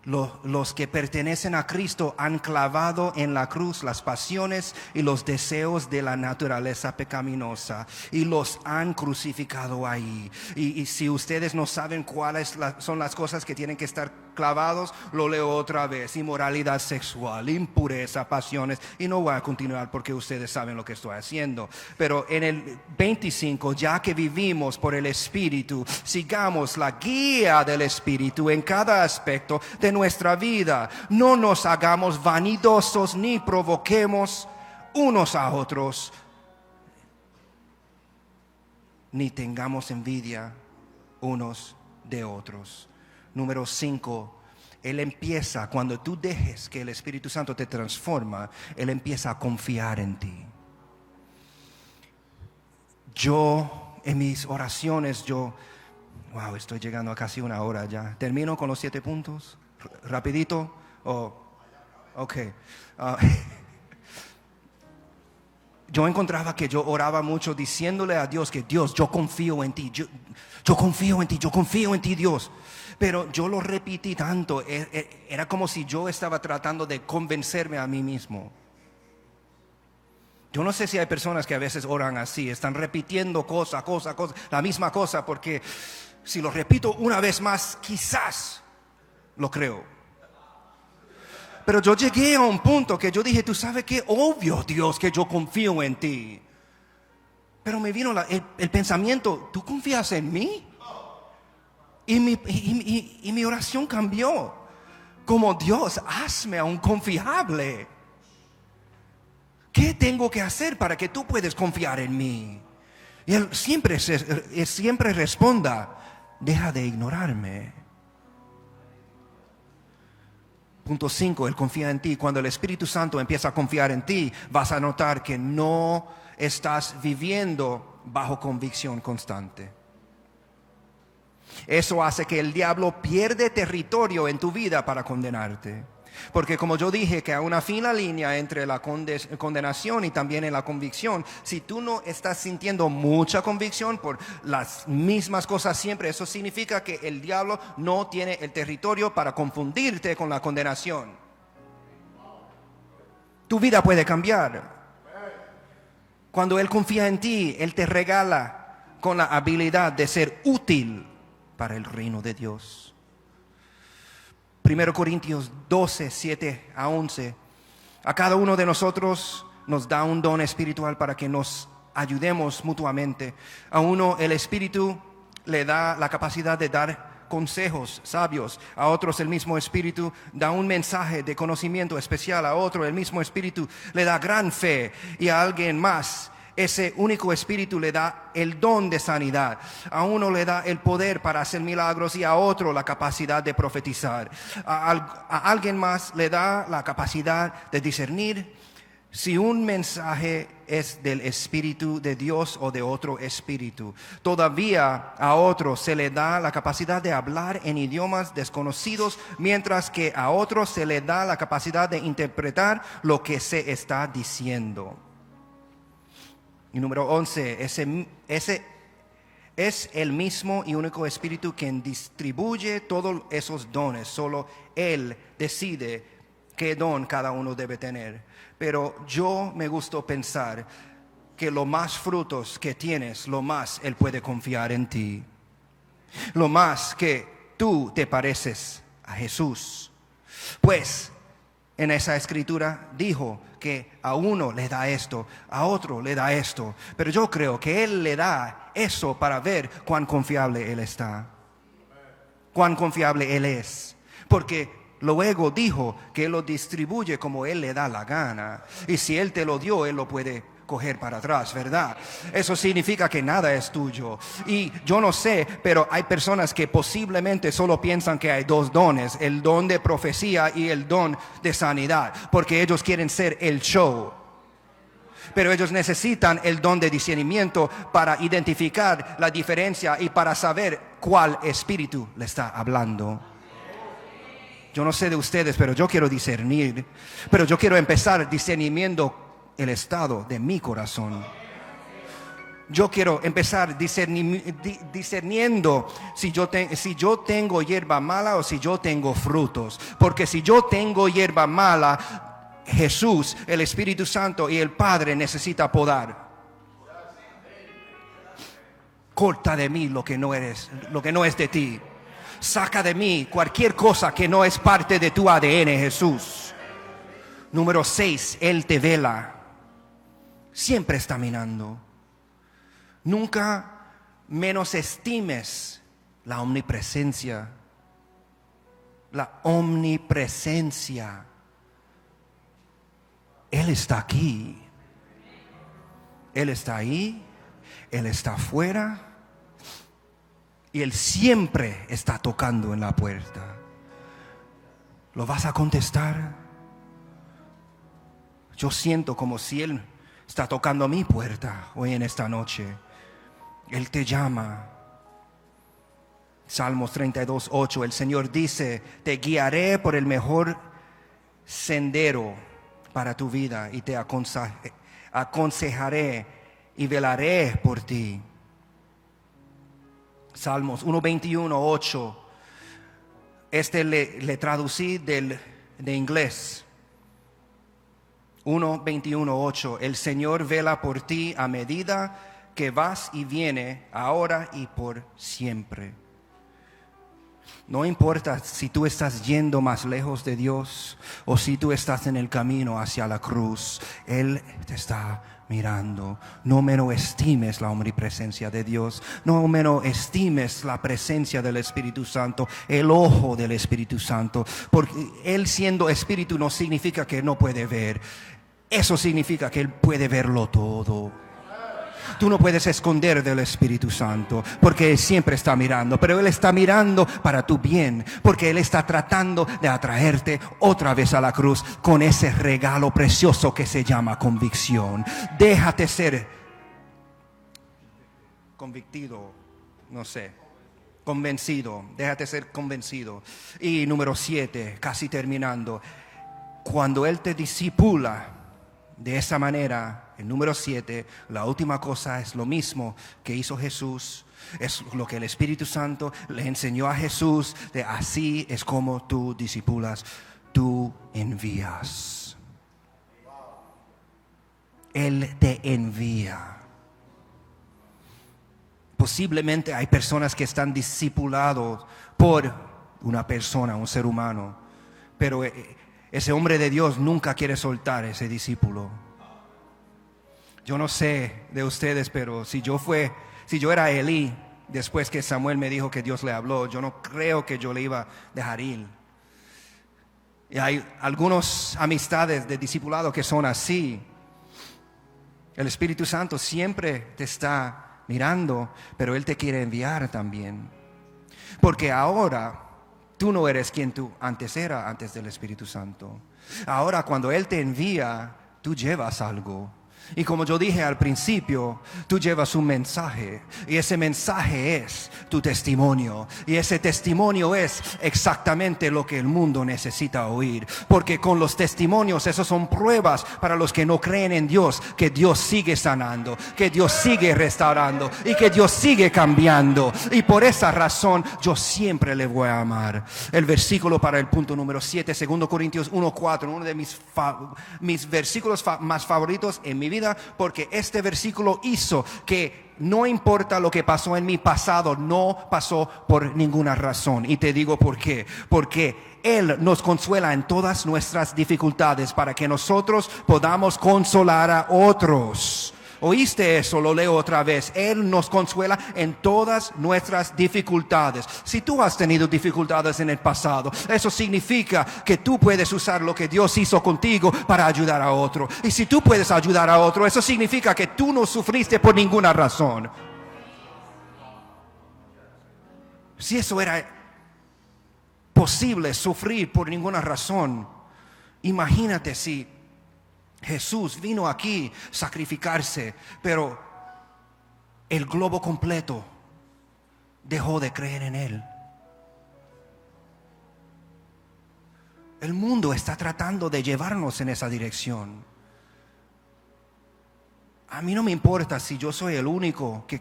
Los que pertenecen a Cristo han clavado en la cruz las pasiones y los deseos de la naturaleza pecaminosa y los han crucificado ahí. Y si ustedes no saben cuáles son las cosas que tienen que estar clavados, lo leo otra vez: inmoralidad sexual, impureza, pasiones, y no voy a continuar porque ustedes saben lo que estoy haciendo. Pero en el 25, ya que vivimos por el Espíritu, sigamos la guía del Espíritu en cada aspecto de nuestra vida. No nos hagamos vanidosos ni provoquemos unos a otros, ni tengamos envidia unos de otros. Número 5, Él empieza, cuando tú dejes que el Espíritu Santo te transforma, Él empieza a confiar en ti. Yo, en mis oraciones, wow, estoy llegando a casi una hora ya. ¿Termino con los 7 puntos? ¿Rapidito? Ok. Yo encontraba que yo oraba mucho diciéndole a Dios que Dios, yo confío en ti, yo confío en ti, yo confío en ti, Dios. Pero yo lo repetí tanto, era como si yo estaba tratando de convencerme a mí mismo. Yo no sé si hay personas que a veces oran así, están repitiendo cosa, la misma cosa, porque si lo repito una vez más, quizás lo creo. Pero yo llegué a un punto que yo dije, tú sabes qué, obvio Dios que yo confío en ti. Pero me vino el pensamiento, ¿tú confías en mí? Y mi oración cambió. Como Dios, hazme aún confiable. ¿Qué tengo que hacer para que tú puedas confiar en mí? Y Él siempre responda, deja de ignorarme. Punto 5, Él confía en ti. Cuando el Espíritu Santo empieza a confiar en ti, vas a notar que no estás viviendo bajo convicción constante. Eso hace que el diablo pierde territorio en tu vida para condenarte. Porque como yo dije, que hay una fina línea entre la condenación y también en la convicción. Si tú no estás sintiendo mucha convicción por las mismas cosas siempre, eso significa que el diablo no tiene el territorio para confundirte con la condenación. Tu vida puede cambiar. Cuando Él confía en ti, Él te regala con la habilidad de ser útil para el reino de Dios. 1 Corintios 12, 7 a 11. A cada uno de nosotros nos da un don espiritual para que nos ayudemos mutuamente. A uno el Espíritu le da la capacidad de dar consejos sabios. A otros el mismo Espíritu da un mensaje de conocimiento especial. A otro el mismo Espíritu le da gran fe. Y a alguien más ese único espíritu le da el don de sanidad. A uno le da el poder para hacer milagros y a otro la capacidad de profetizar. A alguien más le da la capacidad de discernir si un mensaje es del Espíritu de Dios o de otro espíritu. Todavía a otro se le da la capacidad de hablar en idiomas desconocidos, mientras que a otro se le da la capacidad de interpretar lo que se está diciendo. Y número 11, ese es el mismo y único Espíritu quien distribuye todos esos dones. Solo Él decide qué don cada uno debe tener. Pero yo me gusta pensar que lo más frutos que tienes, lo más Él puede confiar en ti. Lo más que tú te pareces a Jesús. Pues en esa escritura dijo que a uno le da esto, a otro le da esto. Pero yo creo que Él le da eso para ver cuán confiable Él está. Cuán confiable Él es. Porque luego dijo que Él lo distribuye como Él le da la gana. Y si Él te lo dio, Él lo puede coger para atrás, ¿verdad? Eso significa que nada es tuyo. Y yo no sé, pero hay personas que posiblemente solo piensan que hay dos dones: el don de profecía y el don de sanidad, porque ellos quieren ser el show. Pero ellos necesitan el don de discernimiento para identificar la diferencia y para saber cuál espíritu le está hablando. Yo no sé de ustedes, pero yo quiero discernir. Pero yo quiero empezar discerniendo el estado de mi corazón. Yo quiero empezar discerniendo si yo tengo hierba mala o si yo tengo frutos. Porque si yo tengo hierba mala, Jesús, el Espíritu Santo y el Padre necesita podar. Corta de mí lo que no es de ti. Saca de mí cualquier cosa que no es parte de tu ADN, Jesús. Número 6, Él te vela. Siempre está mirando. Nunca menos estimes la omnipresencia. La omnipresencia. Él está aquí. Él está ahí. Él está afuera. Y Él siempre está tocando en la puerta. ¿Lo vas a contestar? Yo siento como si Él está tocando a mi puerta hoy en esta noche. Él te llama. Salmos 32:8. El Señor dice: te guiaré por el mejor sendero para tu vida y te aconsejaré y velaré por ti. Salmos 1:21:8. Le traducí de inglés. 1:21:8. El Señor vela por ti a medida que vas y viene, ahora y por siempre. No importa si tú estás yendo más lejos de Dios o si tú estás en el camino hacia la cruz, Él te está mirando. No menosestimes la omnipresencia de Dios. No menosestimes la presencia del Espíritu Santo, el ojo del Espíritu Santo. Porque Él, siendo Espíritu, no significa que no puede ver. Eso significa que Él puede verlo todo. Tú no puedes esconder del Espíritu Santo, porque Él siempre está mirando. Pero Él está mirando para tu bien, porque Él está tratando de atraerte otra vez a la cruz con ese regalo precioso que se llama convicción. Déjate ser convencido. Déjate ser convencido. Y número 7, casi terminando. Cuando Él te discipula de esa manera, el número 7, la última cosa es lo mismo que hizo Jesús. Es lo que el Espíritu Santo le enseñó a Jesús. De así es como tú discipulas, tú envías. Él te envía. Posiblemente hay personas que están discipulados por una persona, un ser humano, pero ese hombre de Dios nunca quiere soltar ese discípulo. Yo no sé de ustedes, pero si yo era Elí, después que Samuel me dijo que Dios le habló, yo no creo que yo le iba a dejar ir. Y hay algunas amistades de discipulado que son así. El Espíritu Santo siempre te está mirando, pero Él te quiere enviar también. Porque ahora tú no eres quien tú antes era, antes del Espíritu Santo. Ahora cuando Él te envía, tú llevas algo. Y como yo dije al principio, tú llevas un mensaje, y ese mensaje es tu testimonio, y ese testimonio es exactamente lo que el mundo necesita oír, porque con los testimonios, esos son pruebas para los que no creen en Dios, que Dios sigue sanando, que Dios sigue restaurando y que Dios sigue cambiando. Y por esa razón yo siempre le voy a amar. El versículo para el punto número 7, 2 Corintios 1:4, uno de mis versículos más favoritos en mi vida, porque este versículo hizo que no importa lo que pasó en mi pasado, no pasó por ninguna razón. Y te digo por qué. Porque Él nos consuela en todas nuestras dificultades para que nosotros podamos consolar a otros. ¿Oíste eso? Lo leo otra vez. Él nos consuela en todas nuestras dificultades. Si tú has tenido dificultades en el pasado, eso significa que tú puedes usar lo que Dios hizo contigo para ayudar a otro. Y si tú puedes ayudar a otro, eso significa que tú no sufriste por ninguna razón. Si eso era posible, sufrir por ninguna razón, imagínate si Jesús vino aquí a sacrificarse, pero el globo completo dejó de creer en Él. El mundo está tratando de llevarnos en esa dirección. A mí no me importa si yo soy el único que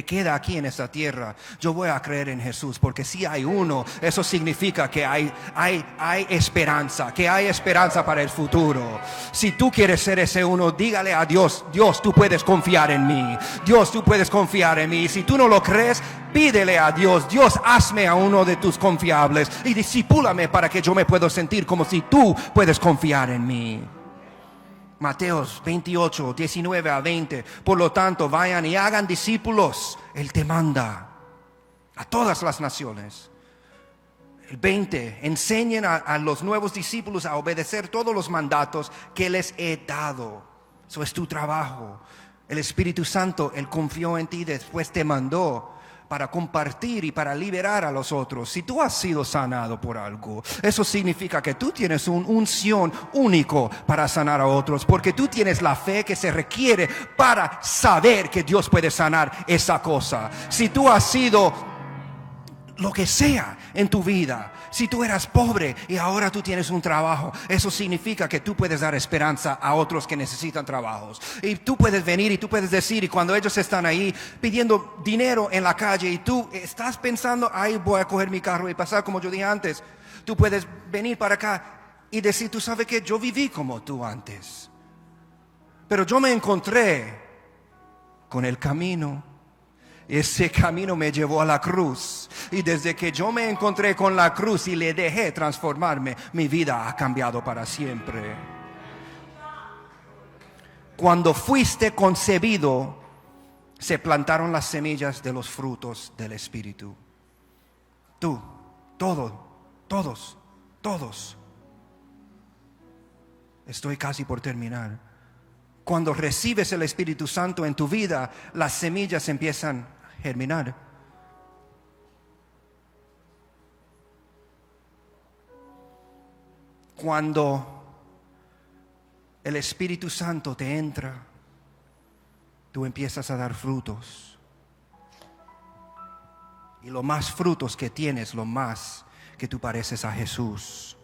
queda aquí en esta tierra. Yo voy a creer en Jesús, porque si hay uno, eso significa que hay esperanza, que hay esperanza para el futuro. Si tú quieres ser ese uno, dígale a Dios: Dios, tú puedes confiar en mí. Dios, tú puedes confiar en mí. Y si tú no lo crees, pídele a Dios: Dios, hazme a uno de tus confiables y discípulame para que yo me pueda sentir como si tú puedes confiar en mí. Mateos 28, 19 a 20. Por lo tanto, vayan y hagan discípulos. Él te manda a todas las naciones. El 20, enseñen a los nuevos discípulos a obedecer todos los mandatos que les he dado. Eso es tu trabajo. El Espíritu Santo, Él confió en ti, después te mandó para compartir y para liberar a los otros. Si tú has sido sanado por algo, eso significa que tú tienes una unción único para sanar a otros, porque tú tienes la fe que se requiere para saber que Dios puede sanar esa cosa. Si tú has sido lo que sea en tu vida, si tú eras pobre y ahora tú tienes un trabajo, eso significa que tú puedes dar esperanza a otros que necesitan trabajos. Y tú puedes venir y tú puedes decir, y cuando ellos están ahí pidiendo dinero en la calle y tú estás pensando: ay, voy a coger mi carro y pasar, como yo dije antes, tú puedes venir para acá y decir: tú sabes que yo viví como tú antes, pero yo me encontré con el camino. Ese camino me llevó a la cruz, y desde que yo me encontré con la cruz y le dejé transformarme, mi vida ha cambiado para siempre. Cuando fuiste concebido, se plantaron las semillas de los frutos del Espíritu. Tú, todos. Estoy casi por terminar. Cuando recibes el Espíritu Santo en tu vida, las semillas empiezan a germinar. Cuando el Espíritu Santo te entra, tú empiezas a dar frutos. Y lo más frutos que tienes, lo más que tú pareces a Jesús.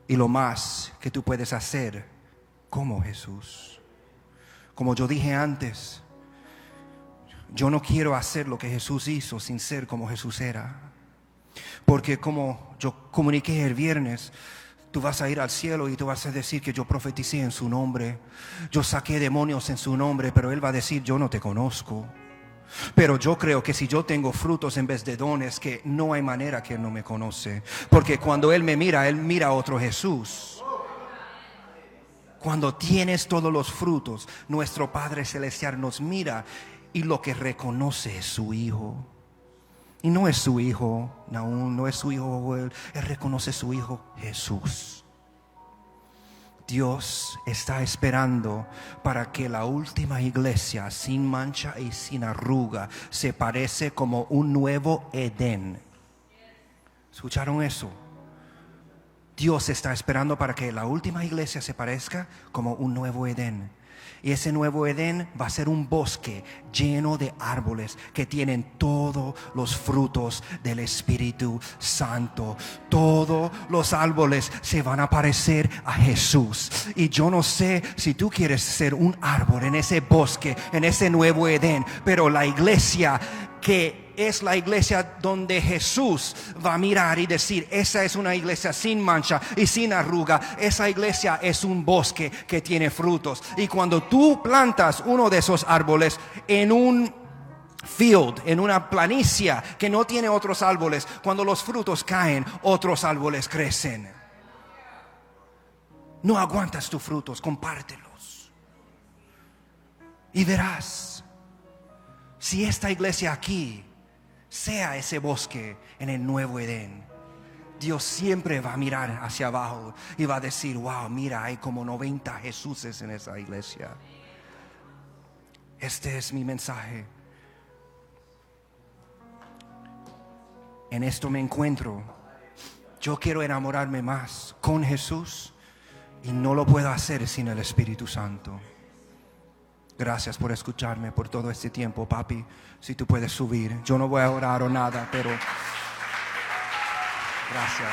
Y lo más que tú puedes hacer como Jesús. Como yo dije antes, yo no quiero hacer lo que Jesús hizo sin ser como Jesús era. Porque como yo comuniqué el viernes, tú vas a ir al cielo y tú vas a decir que yo profeticé en su nombre, yo saqué demonios en su nombre, pero Él va a decir: yo no te conozco. Pero yo creo que si yo tengo frutos en vez de dones, que no hay manera que Él no me conoce. Porque cuando Él mira a otro Jesús. Cuando tienes todos los frutos, nuestro Padre Celestial nos mira y lo que reconoce es su Hijo. Y no es su hijo Naúm, no es su hijo Joel, Él reconoce su Hijo Jesús. Dios está esperando para que la última iglesia sin mancha y sin arruga se parece como un nuevo Edén. ¿Escucharon eso? Dios está esperando para que la última iglesia se parezca como un nuevo Edén. Y ese nuevo Edén va a ser un bosque lleno de árboles que tienen todos los frutos del Espíritu Santo. Todos los árboles se van a parecer a Jesús. Y yo no sé si tú quieres ser un árbol en ese bosque, en ese nuevo Edén, pero la iglesia que es la iglesia donde Jesús va a mirar y decir: esa es una iglesia sin mancha y sin arruga. Esa iglesia es un bosque que tiene frutos. Y cuando tú plantas uno de esos árboles en un field, en una planicie que no tiene otros árboles, cuando los frutos caen, otros árboles crecen. No aguantas tus frutos, compártelos. Y verás, si esta iglesia aquí sea ese bosque en el nuevo Edén, Dios siempre va a mirar hacia abajo y va a decir: wow, mira, hay como 90 Jesuses en esa iglesia. Este es mi mensaje. En esto me encuentro. Yo quiero enamorarme más con Jesús y no lo puedo hacer sin el Espíritu Santo. Gracias por escucharme por todo este tiempo, papi. Si tú puedes subir. Yo no voy a orar o nada, pero gracias.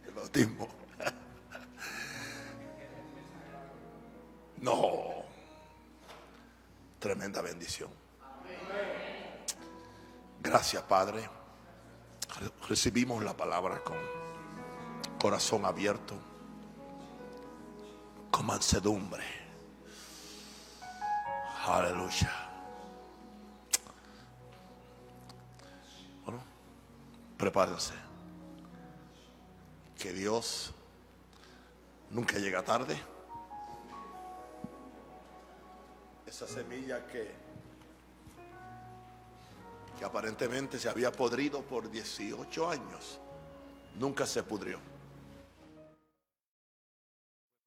El bautismo. No. Tremenda bendición. Gracias, Padre. Recibimos la palabra con corazón abierto, con mansedumbre. Aleluya. Bueno, prepárense, que Dios nunca llega tarde. Esa semilla que aparentemente se había podrido por 18 años, nunca se pudrió.